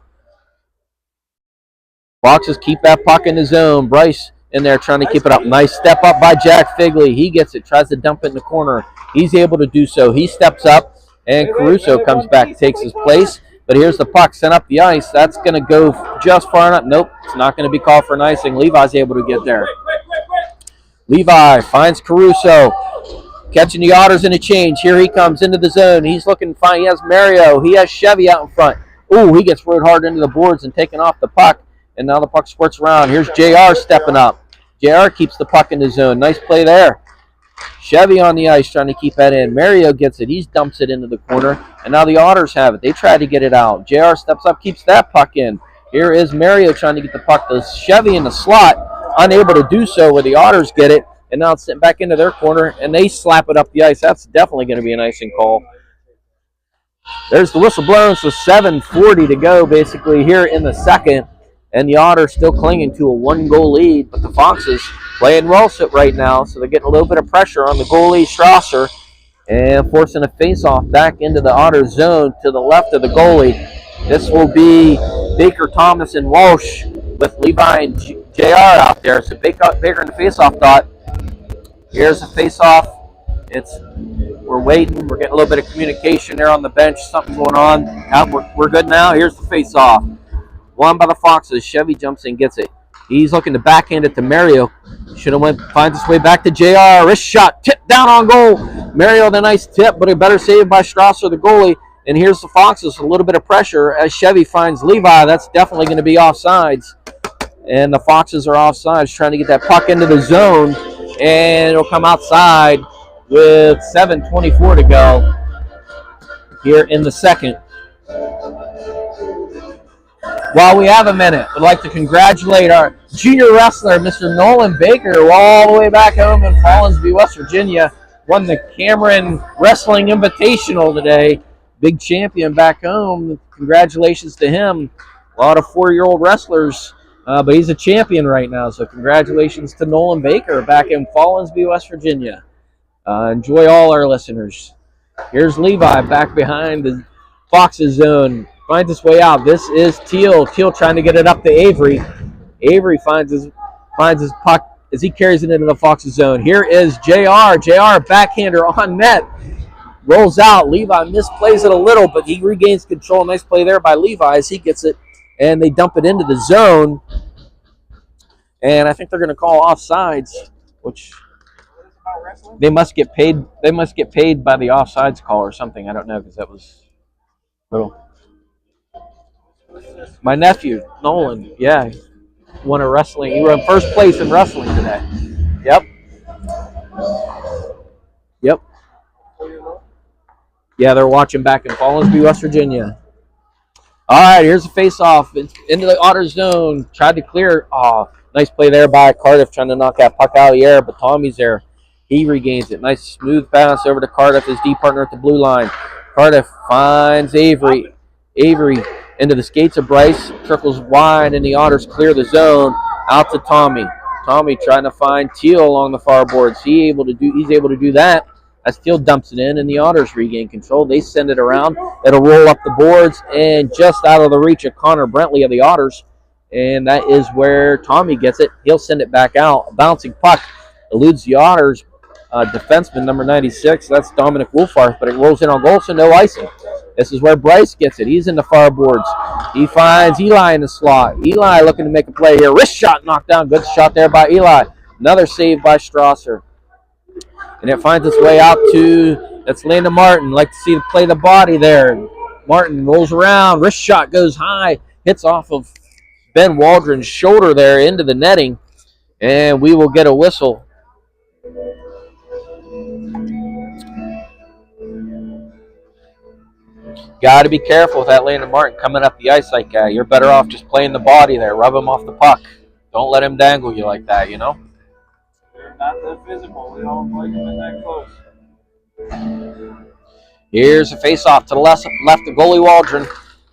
S1: Foxes keep that puck in the zone. Bryce in there trying to keep it up. Nice step up by Jack Figley. He gets it, tries to dump it in the corner. He's able to do so. He steps up, and Caruso comes back, takes his place. But here's the puck sent up the ice. That's going to go just far enough. Nope, it's not going to be called for an icing. Levi's able to get there. Levi finds Caruso. Catching the Otters in a change. Here he comes into the zone. He's looking fine. He has Mario. He has Chevy out in front. Ooh, he gets rode hard into the boards and taken off the puck. And now the puck squirts around. Here's JR stepping up. JR keeps the puck in the zone. Nice play there. Chevy on the ice trying to keep that in. Mario gets it. He dumps it into the corner. And now the Otters have it. They try to get it out. JR steps up, keeps that puck in. Here is Mario trying to get the puck to Chevy in the slot. Unable to do so where the Otters get it. And now it's sent back into their corner. And they slap it up the ice. That's definitely going to be an icing call. There's the whistle blown. So 7:40 to go basically here in the second. And the Otters still clinging to a 1-goal lead, but the Foxes playing well right now, so they're getting a little bit of pressure on the goalie, Strasser, and forcing a face-off back into the Otters zone to the left of the goalie. This will be Baker, Thomas, and Walsh with Levi and JR out there. So Baker in the face-off dot. Here's the face-off. We're waiting. We're getting a little bit of communication there on the bench. Something going on. We're good now. Here's the face-off. Won by the Foxes. Chevy jumps in, gets it. He's looking to backhand it to Mario. Should have finds his way back to JR. Wrist shot, tip down on goal. Mario, the nice tip, but a better save by Strasser, the goalie. And here's the Foxes, a little bit of pressure as Chevy finds Levi. That's definitely going to be offsides. And the Foxes are offsides, trying to get that puck into the zone. And it'll come outside with 7:24 to go here in the second. While we have a minute, I'd like to congratulate our junior wrestler, Mr. Nolan Baker, who all the way back home in Fallensby, West Virginia, won the Cameron Wrestling Invitational today. Big champion back home. Congratulations to him. A lot of 4-year-old wrestlers, but he's a champion right now. So congratulations to Nolan Baker back in Fallensby, West Virginia. Enjoy all our listeners. Here's Levi back behind the Foxes zone. Finds his way out. This is Teal. Teal trying to get it up to Avery. Avery finds his puck as he carries it into the Foxes zone. Here is JR. JR, backhander on net. Rolls out. Levi misplays it a little, but he regains control. Nice play there by Levi as he gets it, and they dump it into the zone. And I think they're going to call offsides, which they must get paid. They must get paid by the offsides call or something. I don't know because that was little. My nephew Nolan, yeah, won a wrestling. He won first place in wrestling today. Yep. Yep. Yeah, they're watching back in Fallsview, West Virginia. All right, here's a face-off into the Otters zone. Tried to clear. Oh, nice play there by Cardiff, trying to knock that puck out of the air, but Tommy's there. He regains it. Nice smooth pass over to Cardiff, his D partner at the blue line. Cardiff finds Avery. Avery into the skates of Bryce, trickles wide, and the Otters clear the zone out to Tommy. Tommy trying to find Teal along the far boards. He's able to do that. As Teal dumps it in, and the Otters regain control. They send it around. It'll roll up the boards and just out of the reach of Connor Brentley of the Otters. And that is where Tommy gets it. He'll send it back out. A bouncing puck eludes the Otters defenseman, number 96. That's Dominic Wolfarth, but it rolls in on goal, so no icing. This is where Bryce gets it. He's in the far boards. He finds Eli in the slot. Eli looking to make a play here. Wrist shot knocked down. Good shot there by Eli. Another save by Strasser. And it finds its way out to, that's Landon Martin. Like to see him play the body there. Martin rolls around. Wrist shot goes high. Hits off of Ben Waldron's shoulder there into the netting. And we will get a whistle. Got to be careful with that Landon Martin coming up the ice like that. You're better off just playing the body there. Rub him off the puck. Don't let him dangle you like that, you know?
S2: Not that physical. We don't like them that close.
S1: Here's a face-off to the left of goalie Waldron.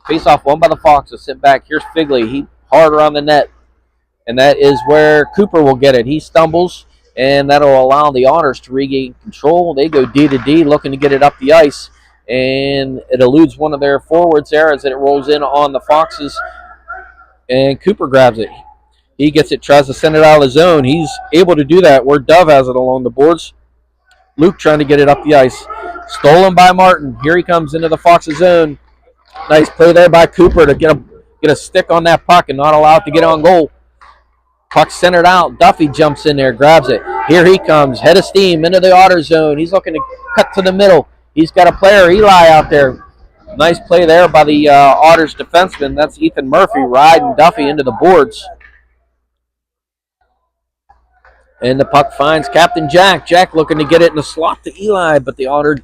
S1: Face-off won by the Foxes. Sit back. Here's Figley. He hard around the net. And that is where Cooper will get it. He stumbles, and that'll allow the Otters to regain control. They go D to D, looking to get it up the ice. And it eludes one of their forwards there as it rolls in on the Foxes. And Cooper grabs it. He gets it, tries to send it out of the zone. He's able to do that where Dove has it along the boards. Luke trying to get it up the ice. Stolen by Martin. Here he comes into the Foxes zone. Nice play there by Cooper to get a stick on that puck and not allow it to get on goal. Puck centered out. Duffy jumps in there, grabs it. Here he comes, head of steam into the Otter zone. He's looking to cut to the middle. He's got a player, Eli, out there. Nice play there by the Otters defenseman. That's Ethan Murphy riding Duffy into the boards. And the puck finds Captain Jack. Jack looking to get it in the slot to Eli, but the Otter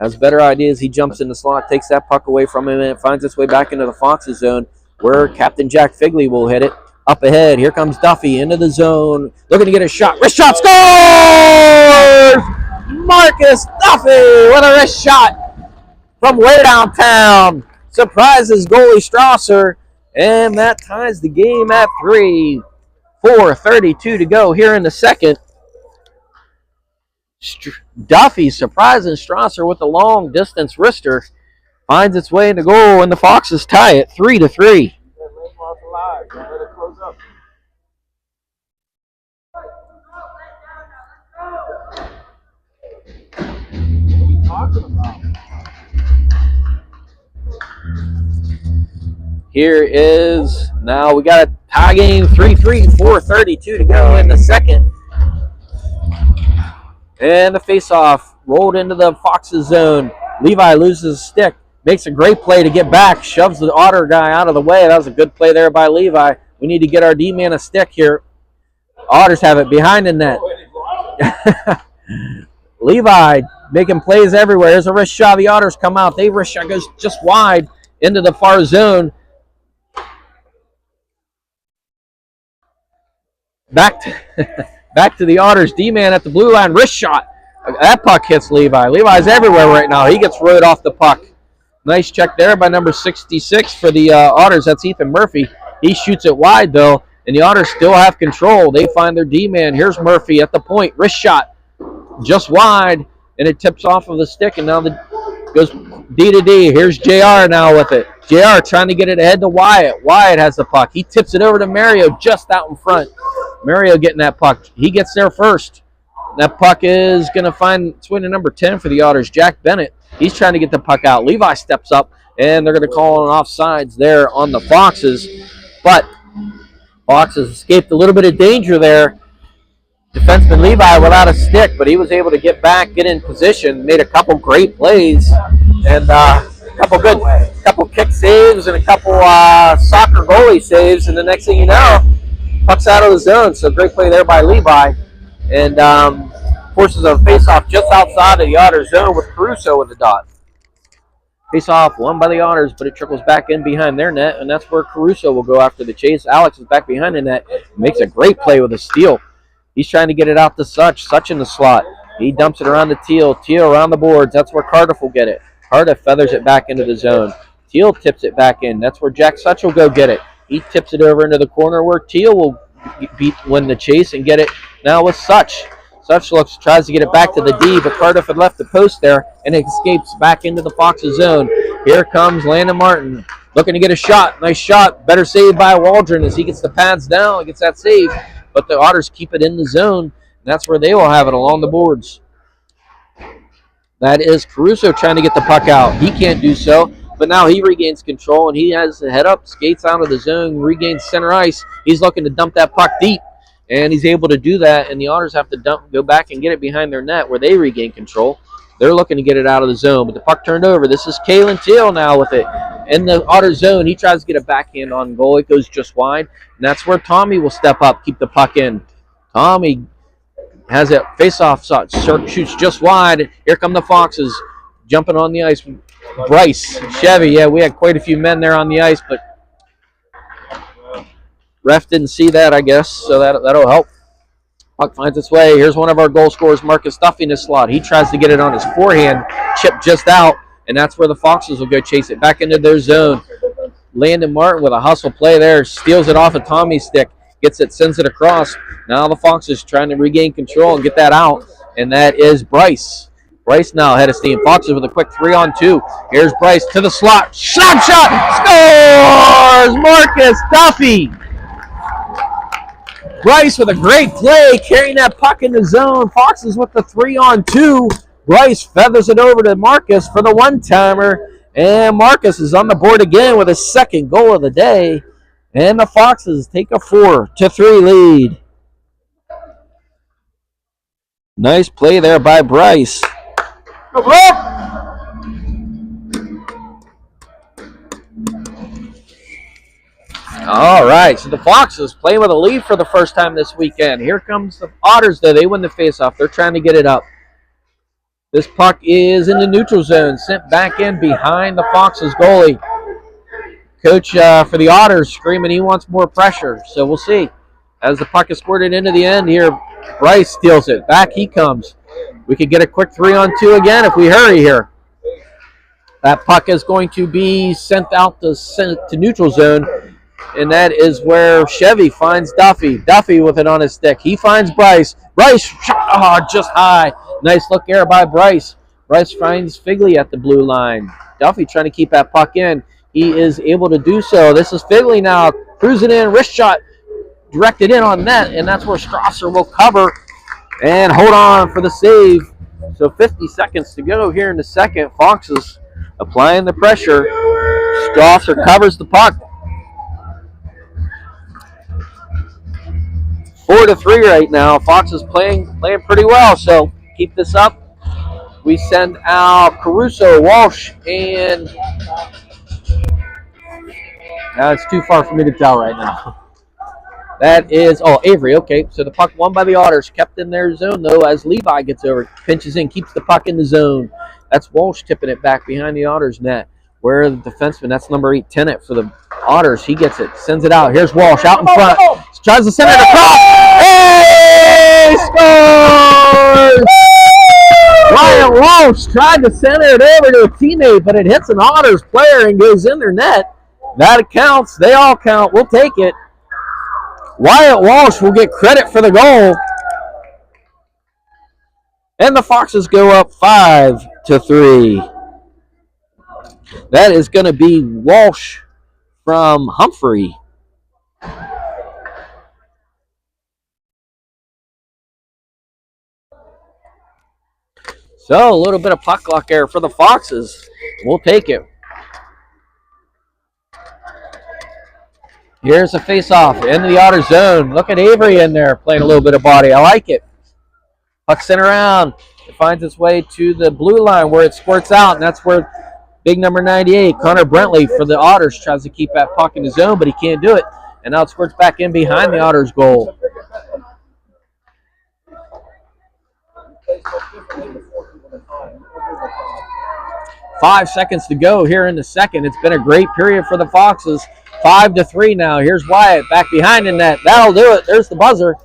S1: has better ideas. He jumps in the slot, takes that puck away from him, and it finds its way back into the Foxes zone where Captain Jack Figley will hit it. Up ahead, here comes Duffy into the zone, looking to get a shot. Wrist shot, scores! Marcus Duffy with a wrist shot from way downtown. Surprises goalie Strasser, and that ties the game at 3. 4:32 to go here in the second. Duffy surprising Strasser with a long distance wrister. Finds its way into goal, and the Foxes tie it 3-3. Here is, now we got a tie game, 3-3, 4:32 to go in the second. And the face-off rolled into the Foxes zone. Levi loses his stick, makes a great play to get back, shoves the Otter guy out of the way. That was a good play there by Levi. We need to get our D-man a stick here. Otters have it behind the net. Levi making plays everywhere. There's a wrist shot. The Otters come out. They wrist shot goes just wide into the far zone. Back to the Otters. D-man at the blue line. Wrist shot. That puck hits Levi. Levi's everywhere right now. He gets rode off the puck. Nice check there by number 66 for the Otters. That's Ethan Murphy. He shoots it wide, though, and the Otters still have control. They find their D-man. Here's Murphy at the point. Wrist shot. Just wide, and it tips off of the stick, and now goes D to D. Here's JR now with it. JR trying to get it ahead to Wyatt. Wyatt has the puck. He tips it over to Mario just out in front. Mario getting that puck. He gets there first. That puck is going to find its way to number 10 for the Otters, Jack Bennett. He's trying to get the puck out. Levi steps up, and they're going to call an offsides there on the Foxes. But Foxes escaped a little bit of danger there. Defenseman Levi without a stick, but he was able to get back, get in position, made a couple great plays, and a couple kick saves and a couple soccer goalie saves, and the next thing you know, puck's out of the zone. So great play there by Levi, and forces a face-off just outside of the Otters zone with Caruso with the dot. Face-off won by the Otters, but it trickles back in behind their net, and that's where Caruso will go after the chase. Alex is back behind the net, makes a great play with a steal. He's trying to get it out to Such. Such in the slot. He dumps it around to Teal. Teal around the boards. That's where Cardiff will get it. Cardiff feathers it back into the zone. Teal tips it back in. That's where Jack Such will go get it. He tips it over into the corner where Teal will win the chase and get it now with Such. Such tries to get it back to the D, but Cardiff had left the post there, and it escapes back into the Foxes zone. Here comes Landon Martin, looking to get a shot. Nice shot. Better save by Waldron as he gets the pads down and gets that save. But the Otters keep it in the zone, and that's where they will have it along the boards. That is Caruso trying to get the puck out. He can't do so, but now he regains control, and he has the head up, skates out of the zone, regains center ice. He's looking to dump that puck deep, and he's able to do that, and the Otters have to go back and get it behind their net where they regain control. They're looking to get it out of the zone, but the puck turned over. This is Kalen Teal now with it. In the Otter zone, he tries to get a backhand on goal. It goes just wide, and that's where Tommy will step up, keep the puck in. Tommy has it face-off, shoots just wide. Here come the Foxes jumping on the ice. Bryce, Chevy, yeah, we had quite a few men there on the ice, but ref didn't see that, I guess, so that'll help. Puck finds its way. Here's one of our goal scorers, Marcus Duffy, in his slot. He tries to get it on his forehand, chip just out, and that's where the Foxes will go chase it back into their zone. Landon Martin with a hustle play there, steals it off of Tommy's stick, gets it, sends it across. Now the Foxes trying to regain control and get that out, and that is Bryce. Bryce now ahead of steam. Foxes with a quick 3-on-2. Here's Bryce to the slot. Shot! Scores! Marcus Duffy! Bryce with a great play, carrying that puck in the zone. Foxes with the 3-on-2. Bryce feathers it over to Marcus for the one-timer. And Marcus is on the board again with his second goal of the day. And the Foxes take a 4-3 lead. Nice play there by Bryce. All right, so the Foxes playing with a lead for the first time this weekend. Here comes the Otters, though. They win the faceoff. They're trying to get it up. This puck is in the neutral zone, sent back in behind the Foxes goalie. Coach for the Otters screaming he wants more pressure, so we'll see. As the puck is squirted into the end here, Bryce steals it. Back he comes. We could get a quick 3-on-2 again if we hurry here. That puck is going to be sent out to neutral zone. And that is where Chevy finds Duffy. Duffy with it on his stick. He finds Bryce. Bryce shot just high. Nice look there by Bryce. Bryce finds Figley at the blue line. Duffy trying to keep that puck in. He is able to do so. This is Figley now. Cruising in. Wrist shot directed in on net. And that's where Strasser will cover and hold on for the save. So 50 seconds to go here in the second. Foxes applying the pressure. Strasser covers the puck. 4-3 right now. Fox is playing pretty well, so keep this up. We send out Caruso, Walsh, and now it's too far for me to tell right now. That is, Avery, okay. So the puck won by the Otters, kept in their zone, though, as Levi gets over, pinches in, keeps the puck in the zone. That's Walsh tipping it back behind the Otters net. Where the defenseman, that's number 8, Tennant for the Otters. He gets it, sends it out. Here's Walsh out in front. Tries to send it across. Hey! Scores! Ryan Walsh tried to send it over to a teammate, but it hits an Otters player and goes in their net. That counts. They all count. We'll take it. Wyatt Walsh will get credit for the goal. And the Foxes go up 5-3. That is going to be Walsh from Humphrey. So a little bit of puck luck there for the Foxes. We'll take it. Here's a face-off in the Otter zone. Look at Avery in there playing a little bit of body. I like it. Puck sent around. It finds its way to the blue line where it squirts out, and that's where big number 98, Connor Brentley for the Otters, tries to keep that puck in the zone, but he can't do it. And now it squirts back in behind the Otters goal. Five seconds to go here in the second. It's been a great period for the Foxes. 5-3 now. Here's Wyatt back behind the net. That'll do it. There's the buzzer.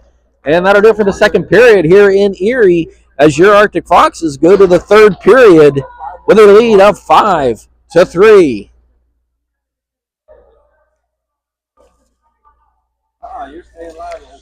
S1: And that'll do it for the second period here in Erie as your Arctic Foxes go to the third period with a lead of 5-3.
S2: You're staying live.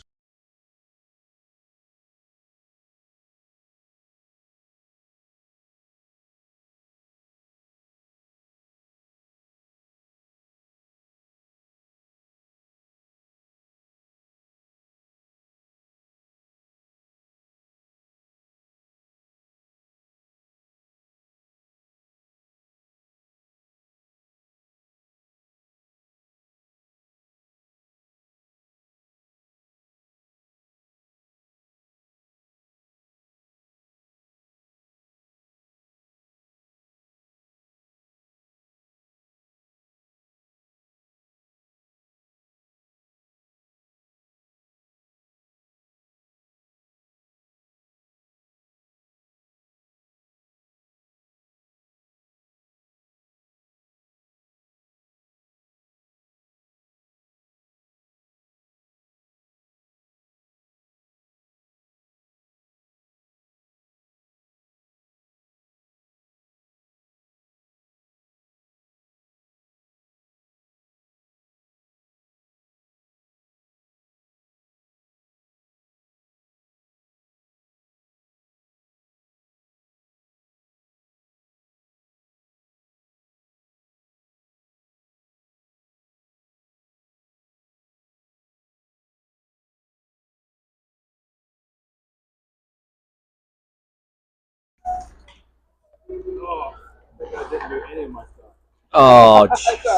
S2: Oh, I think I didn't do any of my stuff.
S1: Oh,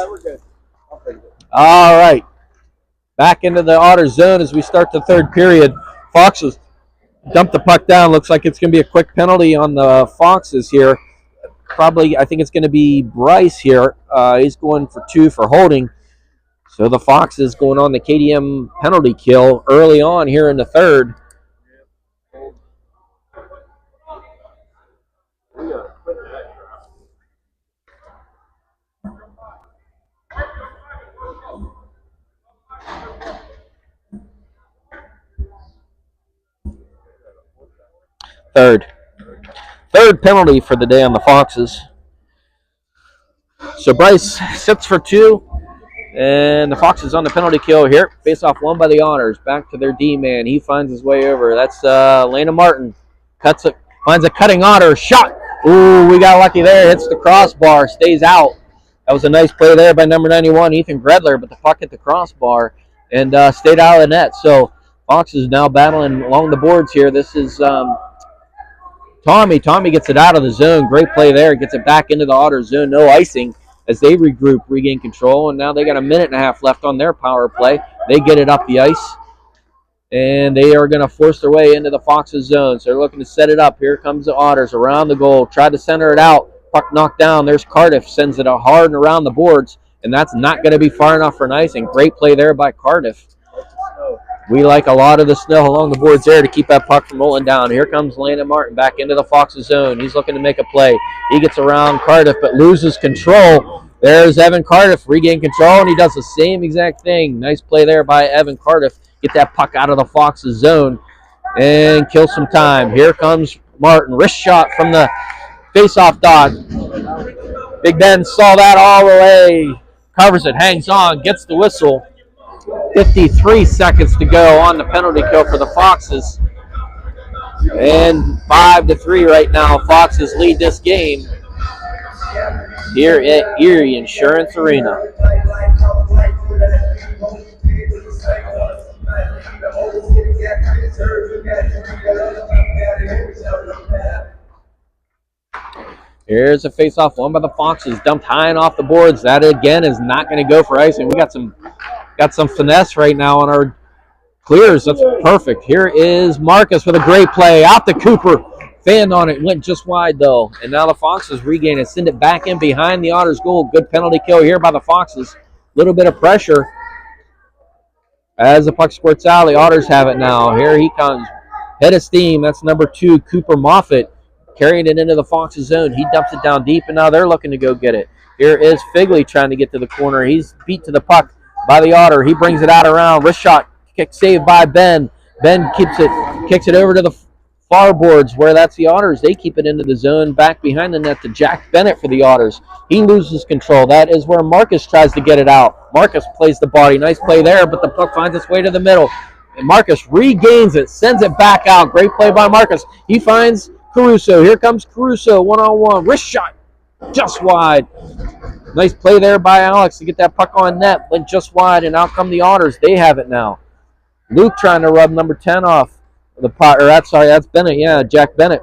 S2: We're good. I'll take it.
S1: all right. Back into the Otter zone as we start the third period. Foxes dump the puck down. Looks like it's going to be a quick penalty on the Foxes here. Probably, I think it's going to be Bryce here. He's going for 2 for holding. So the Foxes going on the KDM penalty kill early on here in the third. Third penalty for the day on the Foxes. So Bryce sits for 2, and the Foxes on the penalty kill here. Face off won by the Otters. Back to their D-man. He finds his way over. That's Landon Martin. Cuts it, finds a cutting Otter. Shot. Ooh, we got lucky there. Hits the crossbar. Stays out. That was a nice play there by number 91, Ethan Gredler, but the puck hit the crossbar and stayed out of the net. So Foxes now battling along the boards here. This is Tommy. Tommy gets it out of the zone. Great play there. Gets it back into the Otter zone. No icing as they regroup, regain control. And now they got a minute and a half left on their power play. They get it up the ice. And they are going to force their way into the Foxes zone. So they're looking to set it up. Here comes the Otters around the goal. Try to center it out. Puck knocked down. There's Cardiff. Sends it hard and around the boards. And that's not going to be far enough for an icing. Great play there by Cardiff. We like a lot of the snow along the boards there to keep that puck from rolling down. Here comes Landon Martin back into the Foxes zone. He's looking to make a play. He gets around Cardiff but loses control. There's Evan Cardiff, regain control, and he does the same exact thing. Nice play there by Evan Cardiff. Get that puck out of the Foxes zone and kill some time. Here comes Martin. Wrist shot from the face-off dot. Big Ben saw that all the way. Covers it, hangs on, gets the whistle. 53 seconds to go on the penalty kill for the Foxes. And 5-3 right now. Foxes lead this game here at Erie Insurance Arena. Here's a face-off won by the Foxes, dumped high and off the boards. That again is not going to go for icing. We got some finesse right now on our clears. That's perfect. Here is Marcus with a great play out to Cooper. Fanned on it, went just wide though. And now the Foxes regain it, send it back in behind the Otters goal. Good penalty kill here by the Foxes. Little bit of pressure as the puck squirts out. The Otters have it now. Here he comes. Head of steam. That's number 2, Cooper Moffitt, carrying it into the Foxes zone. He dumps it down deep, and now they're looking to go get it. Here is Figley trying to get to the corner. He's beat to the puck by the Otter. He brings it out around. Wrist shot. Kick saved by Ben. Ben kicks it over to the far boards where that's the Otters. They keep it into the zone. Back behind the net to Jack Bennett for the Otters. He loses control. That is where Marcus tries to get it out. Marcus plays the body. Nice play there, but the puck finds its way to the middle. And Marcus regains it, sends it back out. Great play by Marcus. He finds Caruso. Here comes Caruso, one-on-one. Wrist shot, just wide. Nice play there by Alex to get that puck on net. Went just wide, and out come the Otters. They have it now. Luke trying to rub number 10 off the pot. Or that's Bennett. Yeah, Jack Bennett.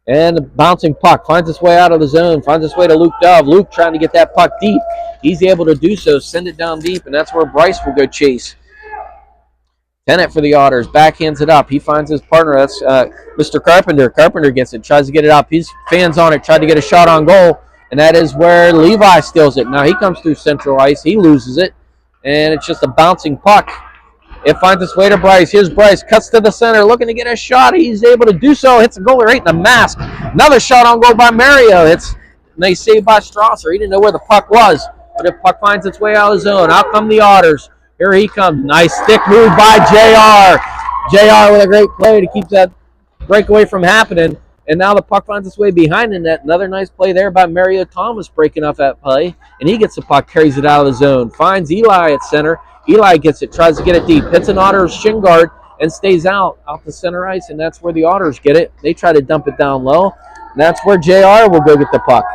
S1: And the bouncing puck finds its way out of the zone. Finds its way to Luke Dove. Luke trying to get that puck deep. He's able to do so. Send it down deep, and that's where Bryce will go chase. Tennant for the Otters, backhands it up. He finds his partner. That's Mr. Carpenter. Carpenter gets it, tries to get it up. He's fans on it, tried to get a shot on goal, and that is where Levi steals it. Now he comes through central ice. He loses it, and it's just a bouncing puck. It finds its way to Bryce. Here's Bryce, cuts to the center, looking to get a shot. He's able to do so. Hits the goalie right in the mask. Another shot on goal by Mario. It's a nice save by Strasser. He didn't know where the puck was, but the puck finds its way out of the zone. Out come the Otters. Here he comes. Nice stick move by JR. JR with a great play to keep that breakaway from happening. And now the puck finds its way behind the net. Another nice play there by Mario Thomas breaking off that play. And he gets the puck, carries it out of the zone. Finds Eli at center. Eli gets it, tries to get it deep. Hits an Otters shin guard and stays out the center ice. And that's where the Otters get it. They try to dump it down low. And that's where JR will go get the puck.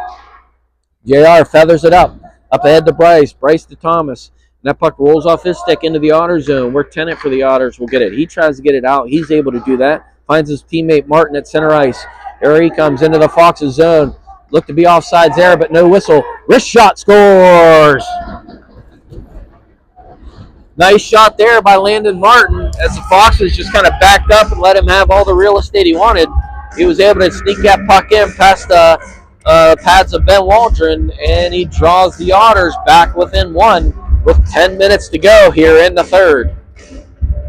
S1: JR feathers it up ahead to Bryce. Bryce to Thomas. And that puck rolls off his stick into the Otters zone where Tennant for the Otters will get it. He tries to get it out. He's able to do that. Finds his teammate Martin at center ice. There he comes into the Foxes zone. Looked to be offsides there, but no whistle. Wrist shot, scores! Nice shot there by Landon Martin as the Foxes just kind of backed up and let him have all the real estate he wanted. He was able to sneak that puck in past the pads of Ben Waldron, and he draws the Otters back within one with 10 minutes to go here in the third.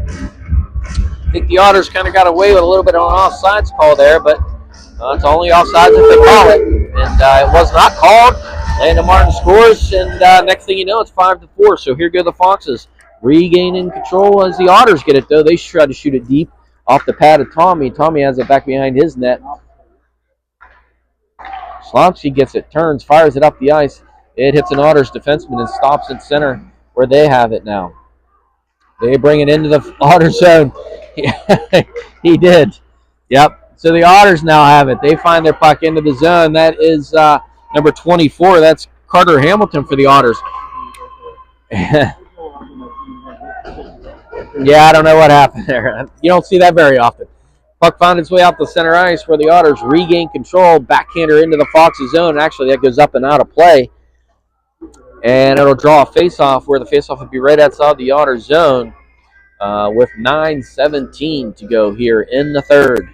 S1: I think the Otters kind of got away with a little bit of an offsides call there, but it's only offsides if they call it. And it was not called. Landon Martin scores, and next thing you know, it's 5-4. So here go the Foxes, regaining control as the Otters get it, though. They try to shoot it deep off the pad of Tommy. Tommy has it back behind his net. Slomsky gets it, turns, fires it up the ice. It hits an Otters defenseman and stops at center where they have it now. They bring it into the Otters zone. He did. Yep. So the Otters now have it. They find their puck into the zone. That is number 24. That's Carter Hamilton for the Otters. Yeah, I don't know what happened there. You don't see that very often. Puck found its way out the center ice where the Otters regain control. Backhander into the Foxes zone. Actually, that goes up and out of play. And it'll draw a face-off where the face-off would be right outside the Otters zone with 9:17 to go here in the third.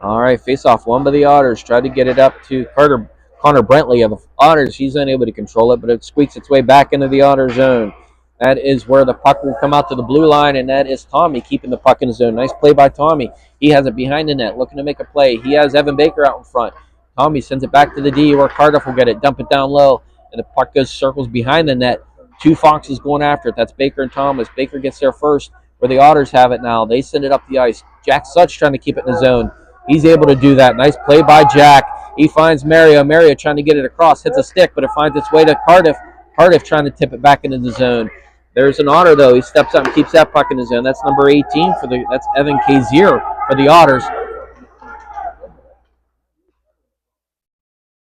S1: All right, face-off won by the Otters. Tried to get it up to Connor Brentley of the Otters. He's unable to control it, but it squeaks its way back into the Otters zone. That is where the puck will come out to the blue line, and that is Tommy keeping the puck in the zone. Nice play by Tommy. He has it behind the net, looking to make a play. He has Evan Baker out in front. Tommy sends it back to the D where Cardiff will get it, dump it down low, and the puck goes circles behind the net. Two Foxes going after it. That's Baker and Thomas. Baker gets there first where the Otters have it now. They send it up the ice. Jack Such trying to keep it in the zone. He's able to do that. Nice play by Jack. He finds Mario. Mario trying to get it across. Hits a stick, but it finds its way to Cardiff. Cardiff trying to tip it back into the zone. There's an Otter, though. He steps up and keeps that puck in the zone. That's number 18 that's Evan Kazier for the Otters.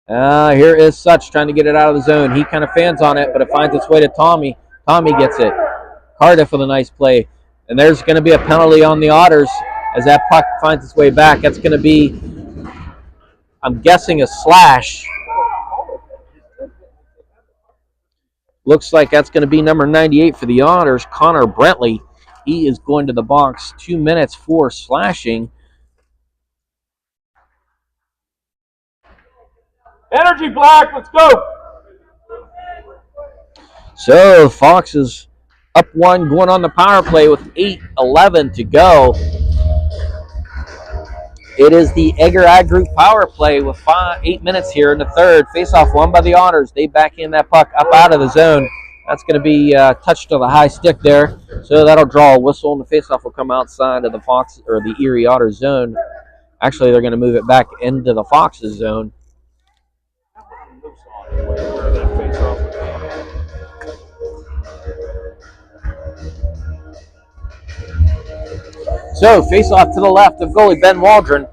S1: Here is Such trying to get it out of the zone. He kind of fans on it, but it finds its way to Tommy. Tommy gets it. Cardiff with a nice play. And there's going to be a penalty on the Otters as that puck finds its way back. That's going to be, I'm guessing, a slash. Looks like that's going to be number 98 for the Otters, Connor Brentley. He is going to the box. 2 minutes for slashing.
S2: Energy Black, let's go.
S1: So Fox is up 1, going on the power play with 8:11 to go. It is the Egger Ag Group power play with 8 minutes here in the third. Face-off won by the Otters. They back in that puck up out of the zone. That's going to be touched to the high stick there. So that'll draw a whistle, and the face-off will come outside of the Fox or the Erie Otters zone. Actually, they're going to move it back into the Fox's zone. So, face-off to the left of goalie Ben Waldron.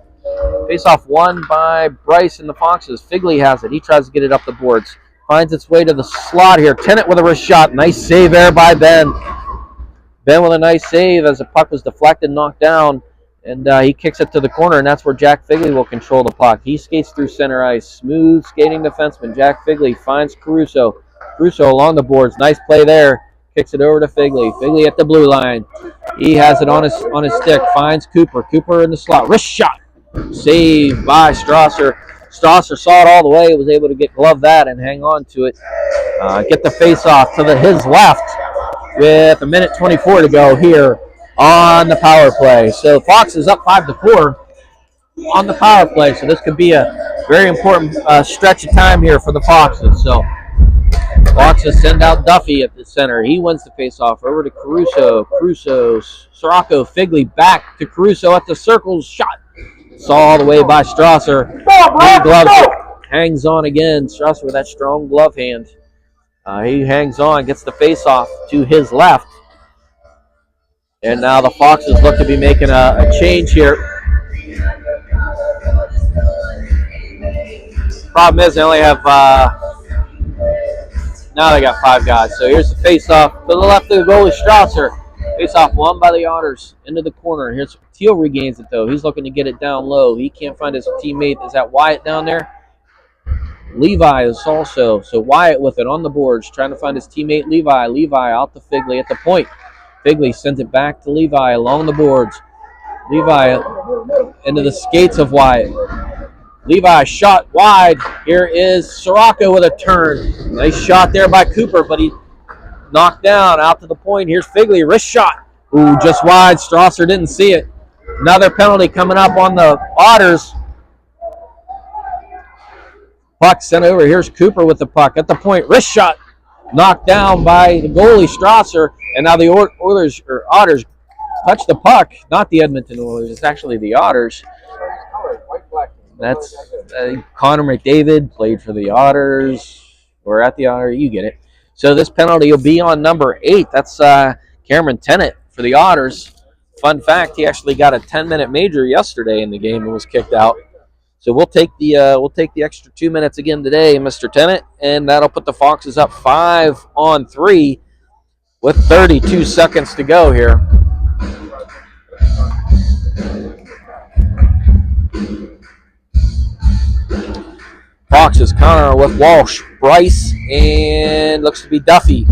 S1: Face-off won by Bryce and the Foxes. Figley has it. He tries to get it up the boards. Finds its way to the slot here. Tennant with a wrist shot. Nice save there by Ben. Ben with a nice save as the puck was deflected, knocked down, and he kicks it to the corner, and that's where Jack Figley will control the puck. He skates through center ice. Smooth skating defenseman. Jack Figley finds Caruso. Caruso along the boards. Nice play there. Kicks it over to Figley. Figley at the blue line. He has it on his stick. Finds Cooper. Cooper in the slot. Wrist shot. Saved by Strasser. Strasser saw it all the way. Was able to get glove that and hang on to it. Get the face off to his left with 1:24 to go here on the power play. So Fox is up 5-4 on the power play. So this could be a very important stretch of time here for the Foxes. So Foxes send out Duffy at the center. He wins the face-off over to Caruso. Caruso, Sirocco, Figley back to Caruso at the circle. Shot. Saw all the way by Strasser. Glove hangs on again. Strasser with that strong glove hand. He hangs on, gets the face-off to his left. And now the Foxes look to be making a change here. Problem is they only have, now they got 5 guys. So here's the face-off to the left of the goalie, Strasser. Face-off won by the Otters into the corner. Here's Teal regains it, though. He's looking to get it down low. He can't find his teammate. Is that Wyatt down there? Levi is also. So Wyatt with it on the boards, trying to find his teammate Levi. Levi out to Figley at the point. Figley sends it back to Levi along the boards. Levi into the skates of Wyatt. Levi shot wide. Here is Sirocco with a turn. Nice shot there by Cooper, but he knocked down out to the point. Here's Figley, wrist shot. Ooh, just wide. Strasser didn't see it. Another penalty coming up on the Otters. Puck sent over. Here's Cooper with the puck at the point. Wrist shot. Knocked down by the goalie, Strasser. And now the Otters touch the puck. Not the Edmonton Oilers. It's actually the Otters. That's Connor McDavid played for the Otters. Or at the Otters. You get it. So this penalty will be on number 8. That's Cameron Tennant for the Otters. Fun fact, he actually got a 10-minute major yesterday in the game and was kicked out. So we'll take the extra 2 minutes again today, Mr. Tennant, and that'll put the Foxes up 5-3 with 32 seconds to go here. Foxes Connor with Walsh, Bryce, and looks to be Duffy.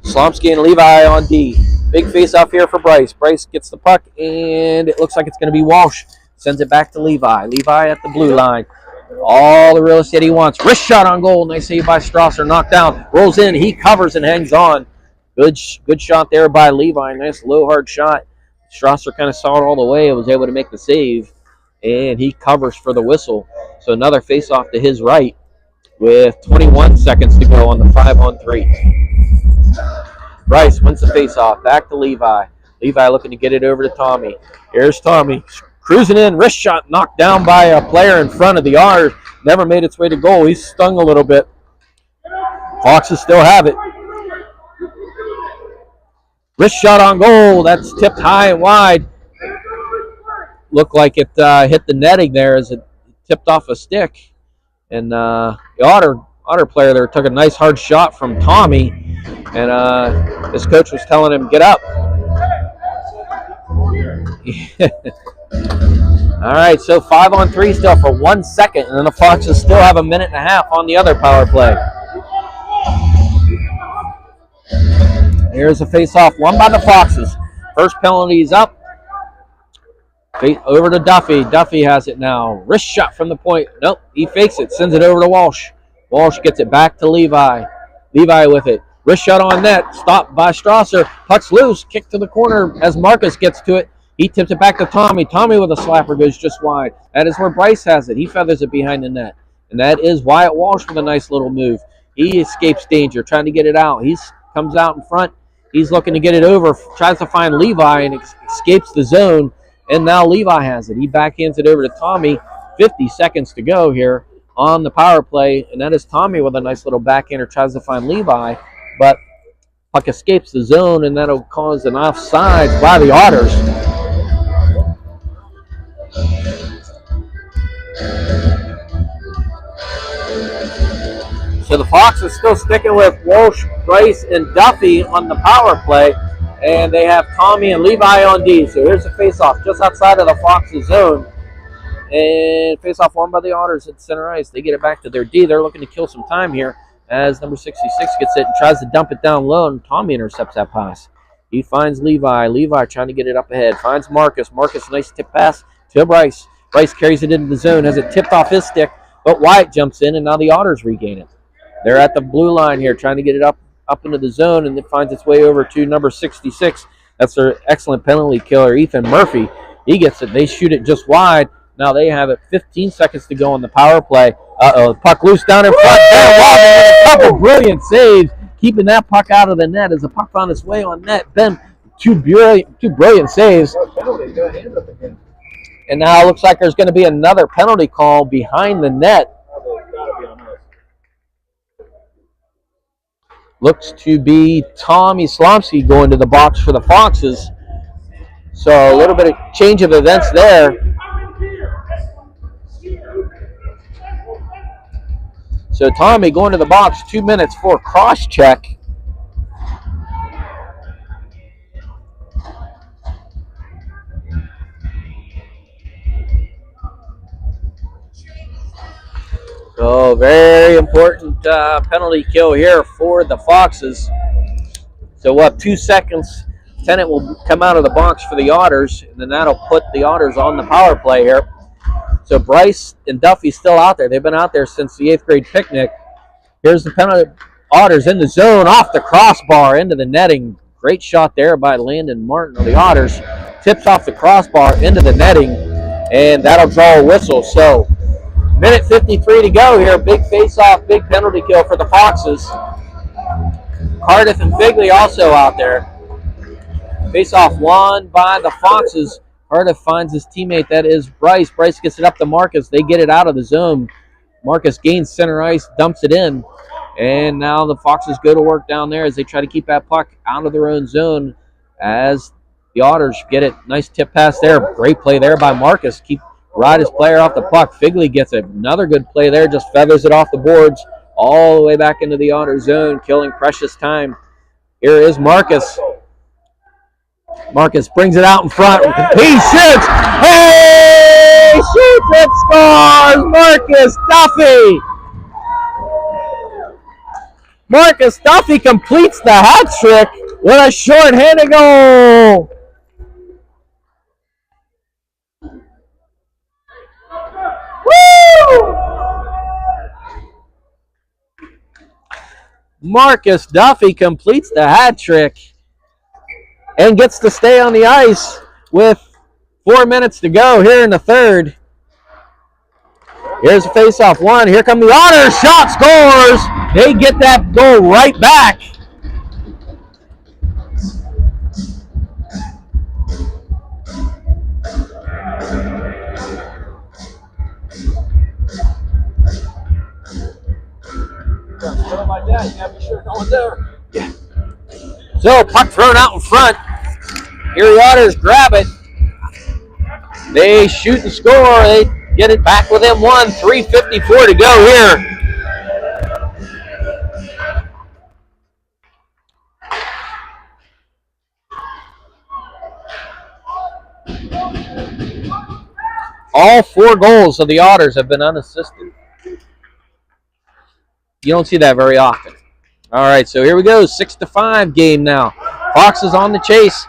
S1: Slomsky and Levi on D. Big face off here for Bryce. Bryce gets the puck, and it looks like it's going to be Walsh. Sends it back to Levi. Levi at the blue line. All the real estate he wants. Wrist shot on goal. Nice save by Strasser. Knocked down. Rolls in. He covers and hangs on. Good shot there by Levi. Nice low, hard shot. Strasser kind of saw it all the way and was able to make the save. And he covers for the whistle. So another face-off to his right with 21 seconds to go on the 5-on-3. Bryce wins the face-off. Back to Levi. Levi looking to get it over to Tommy. Here's Tommy. Cruising in. Wrist shot knocked down by a player in front of the Otters. Never made its way to goal. He's stung a little bit. Foxes still have it. Wrist shot on goal. That's tipped high and wide. Looked like it hit the netting there as it tipped off a stick. And the Otter player there took a nice hard shot from Tommy, and his coach was telling him, get up. All right, so 5-on-3 still for 1 second, and then the Foxes still have a minute and a half on the other power play. Here's a face-off won by the Foxes. First penalty is up. Over to Duffy. Duffy has it now. Wrist shot from the point. Nope, he fakes it. Sends it over to Walsh. Walsh gets it back to Levi. Levi with it. Wrist shot on net. Stopped by Strasser. Puck's loose. Kick to the corner as Marcus gets to it. He tips it back to Tommy. Tommy with a slapper goes just wide. That is where Bryce has it. He feathers it behind the net. And that is Wyatt Walsh with a nice little move. He escapes danger, trying to get it out. He comes out in front. He's looking to get it over. Tries to find Levi and escapes the zone. And now Levi has it. He backhands it over to Tommy. 50 seconds to go here on the power play. And that is Tommy with a nice little backhander. Tries to find Levi. But puck escapes the zone, and that'll cause an offside by the Otters. So the Fox is still sticking with Walsh, Bryce, and Duffy on the power play. And they have Tommy and Levi on D. So here's the face-off just outside of the Fox's zone. And face-off won by the Otters at center ice. They get it back to their D. They're looking to kill some time here as number 66 gets it and tries to dump it down low. And Tommy intercepts that pass. He finds Levi. Levi trying to get it up ahead. Finds Marcus. Marcus, nice tip pass to Bryce. Bryce carries it into the zone. Has it tipped off his stick. But Wyatt jumps in, and now the Otters regain it. They're at the blue line here trying to get it up into the zone, and it finds its way over to number 66. That's their excellent penalty killer, Ethan Murphy. He gets it. They shoot it just wide. Now they have it 15 seconds to go on the power play. Puck loose down in front. A couple brilliant saves, keeping that puck out of the net as the puck found its way on net. Ben, two brilliant saves. And now it looks like there's going to be another penalty call behind the net. Looks to be Tommy Slomsky going to the box for the Foxes. So a little bit of change of events there. So Tommy going to the box, 2 minutes for cross check. So very important penalty kill here for the Foxes. So we'll have 2 seconds. Tennant will come out of the box for the Otters, and then that'll put the Otters on the power play here. So Bryce and Duffy still out there. They've been out there since the 8th grade picnic. Here's the penalty. Otters in the zone, off the crossbar, into the netting. Great shot there by Landon Martin of the Otters. Tips off the crossbar into the netting, and that'll draw a whistle. So minute 53 to go here. Big face-off, big penalty kill for the Foxes. Cardiff and Figley also out there. Face-off won by the Foxes. Cardiff finds his teammate, that is Bryce. Bryce gets it up to Marcus. They get it out of the zone. Marcus gains center ice, dumps it in. And now the Foxes go to work down there as they try to keep that puck out of their own zone as the Otters get it. Nice tip pass there. Great play there by Marcus. Ride his player off the puck. Figley gets it. Another good play there. Just feathers it off the boards all the way back into the Otter zone, killing precious time. Here is Marcus. Marcus brings it out in front. He shoots. Hey! Shoots and scores. Marcus Duffy. Marcus Duffy completes the hat trick with a short-handed goal. Woo! Marcus Duffy completes the hat trick and gets to stay on the ice with 4 minutes to go here in the third. Here's a face-off one. Here come the Otters. Shot, scores. They get that goal right back.
S2: Like that, you gotta be sure no one's there.
S1: Yeah. So puck thrown out in front. Here the Otters grab it. They shoot and score. They get it back within one. 3:54 to go here. All 4 goals of the Otters have been unassisted. You don't see that very often. All right, so here we go. 6-5 game now. Foxes on the chase.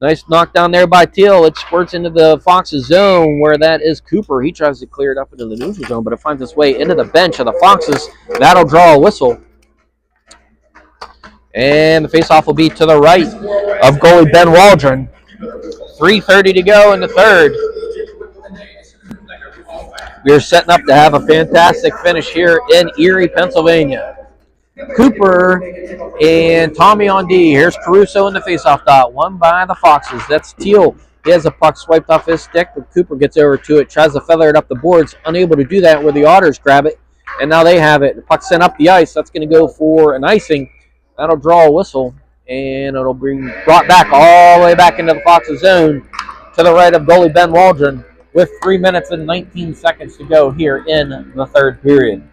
S1: Nice knockdown there by Teal. It squirts into the Foxes zone where that is Cooper. He tries to clear it up into the neutral zone, but it finds its way into the bench of the Foxes. That'll draw a whistle. And the faceoff will be to the right of goalie Ben Waldron. 3:30 to go in the third. We are setting up to have a fantastic finish here in Erie, Pennsylvania. Cooper and Tommy on D. Here's Caruso in the faceoff dot. Won by the Foxes. That's Teal. He has a puck swiped off his stick, but Cooper gets over to it, tries to feather it up the boards, unable to do that where the Otters grab it, and now they have it. The puck sent up the ice. That's going to go for an icing. That'll draw a whistle, and it'll be brought back all the way back into the Foxes zone to the right of goalie Ben Waldron with 3 minutes and 19 seconds to go here in the third period.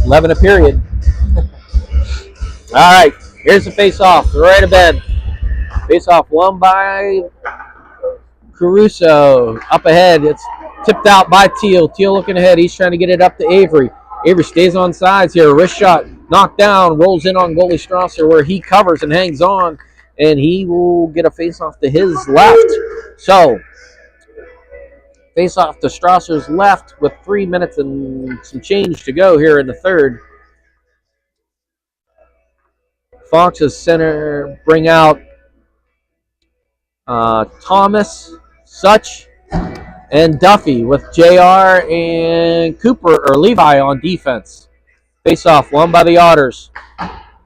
S1: 11 a period. All right, here's the face-off. Right of Ben. Face-off won by Caruso. Up ahead, it's tipped out by Teal. Teal looking ahead. He's trying to get it up to Avery. Avery stays on sides here. Wrist shot. Knocked down. Rolls in on goalie Strasser where he covers and hangs on. And he will get a face-off to his left. So, face-off to Strasser's left with 3 minutes and some change to go here in the third. Fox's center bring out Thomas, Such, and Duffy with JR and Cooper or Levi on defense. Face-off won by the Otters.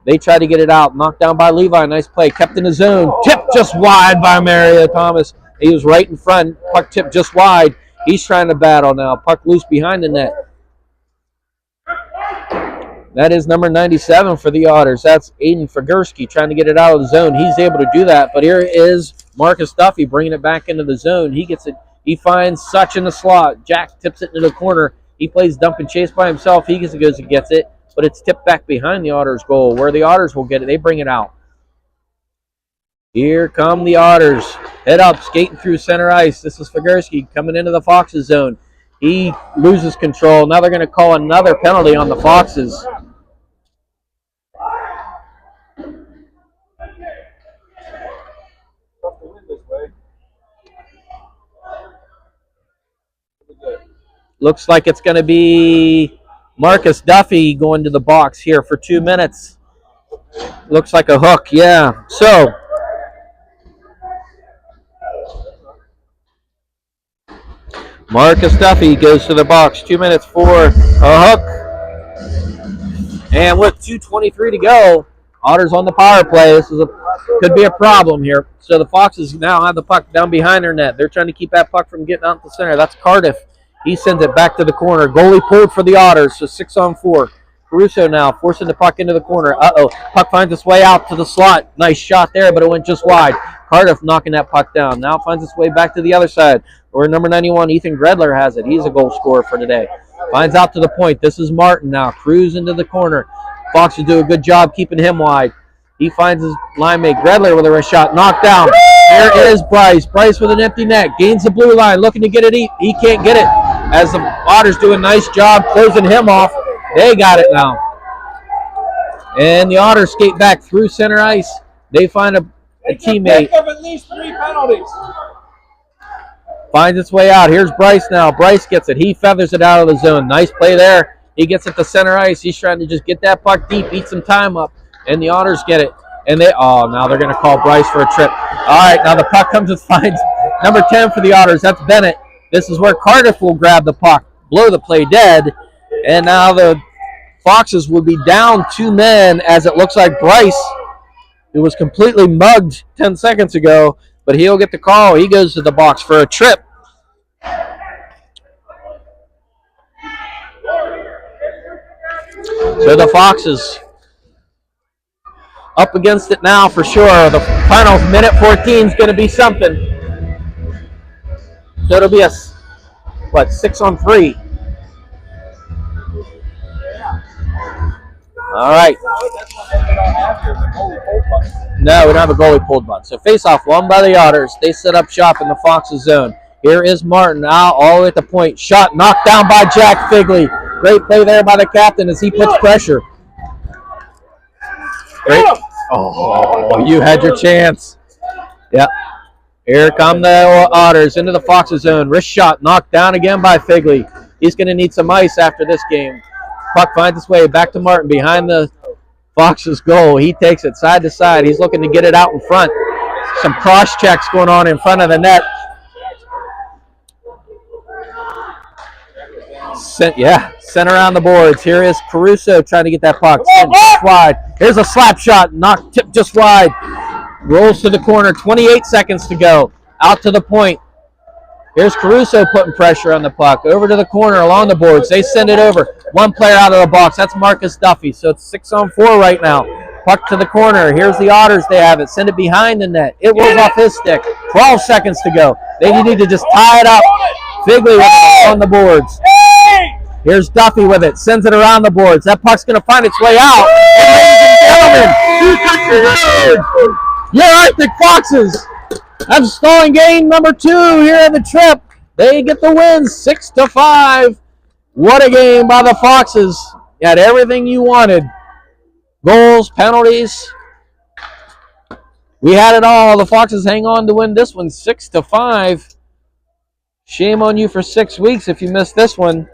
S1: They try to get it out. Knocked down by Levi. Nice play. Kept in the zone. Tipped just wide by Mario Thomas. He was right in front. Puck tipped just wide. He's trying to battle now. Puck loose behind the net. That is number 97 for the Otters. That's Aiden Figursky trying to get it out of the zone. He's able to do that. But here is Marcus Duffy bringing it back into the zone. He gets it. He finds Such in the slot. Jack tips it into the corner. He plays dump and chase by himself. He goes and gets it. But it's tipped back behind the Otters goal where the Otters will get it. They bring it out. Here come the Otters. Head up, skating through center ice. This is Figursky coming into the Foxes zone. He loses control. Now they're going to call another penalty on the Foxes. Looks like it's going to be Marcus Duffy going to the box here for 2 minutes. Looks like a hook, yeah. So, Marcus Duffy goes to the box. 2 minutes for a hook. And with 2:23 to go, Otters on the power play. This is could be a problem here. So the Foxes now have the puck down behind their net. They're trying to keep that puck from getting out to the center. That's Cardiff. He sends it back to the corner. Goalie pulled for the Otters, so 6-on-4. Caruso now forcing the puck into the corner. Puck finds its way out to the slot. Nice shot there, but it went just wide. Cardiff knocking that puck down. Now finds its way back to the other side, where number 91, Ethan Gredler, has it. He's a goal scorer for today. Finds out to the point. This is Martin now. Cruise into the corner. Foxes do a good job keeping him wide. He finds his line mate, Gredler, with a wrist shot. Knocked down. There is Bryce. Bryce with an empty net. Gains the blue line. Looking to get it. He can't get it. As the Otters do a nice job closing him off. They got it now. And the Otters skate back through center ice. They find a teammate.
S2: Of at least 3 penalties.
S1: Finds its way out. Here's Bryce now. Bryce gets it. He feathers it out of the zone. Nice play there. He gets it to center ice. He's trying to just get that puck deep, eat some time up. And the Otters get it. And now they're going to call Bryce for a trip. All right, now the puck comes and finds number 10 for the Otters. That's Bennett. This is where Cardiff will grab the puck, blow the play dead. And now the Foxes will be down 2 men as it looks like Bryce, who was completely mugged 10 seconds ago, but he'll get the call. He goes to the box for a trip. So the Foxes up against it now for sure. The final minute 14 is going to be something. So it'll be a 6-on-3. All right. No, we don't have a goalie pulled button. So face-off won by the Otters. They set up shop in the Foxes zone. Here is Martin now all the way at the point. Shot knocked down by Jack Figley. Great play there by the captain as he puts pressure. Great. Oh, you had your chance. Yep. Here come the Otters into the Foxes zone. Wrist shot knocked down again by Figley. He's going to need some ice after this game. Puck finds its way back to Martin behind the Foxes goal. He takes it side to side. He's looking to get it out in front. Some cross checks going on in front of the net. Sent around the boards. Here is Caruso trying to get that puck. Sent just wide. Here's a slap shot. Tipped just wide. Rolls to the corner. 28 seconds to go. Out to the point. Here's Caruso putting pressure on the puck. Over to the corner along the boards. They send it over. One player out of the box. That's Marcus Duffy. So it's 6-on-4 right now. Puck to the corner. Here's the Otters. They have it. Send it behind the net. It rolls off his stick. 12 seconds to go. They need to just tie it up. Figley on the boards. Here's Duffy with it. Sends it around the boards. That puck's going to find its way out. And ladies and gentlemen, your Arctic Foxes have stalling game number 2 here at the Trip. They get the win 6-5. What a game by the Foxes. You had everything you wanted. Goals, penalties. We had it all. The Foxes hang on to win this one 6-5. Shame on you for 6 weeks if you missed this one.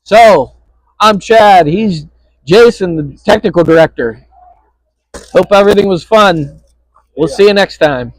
S1: So, I'm Chad. He's Jason, the technical director. Hope everything was fun. We'll see you next time.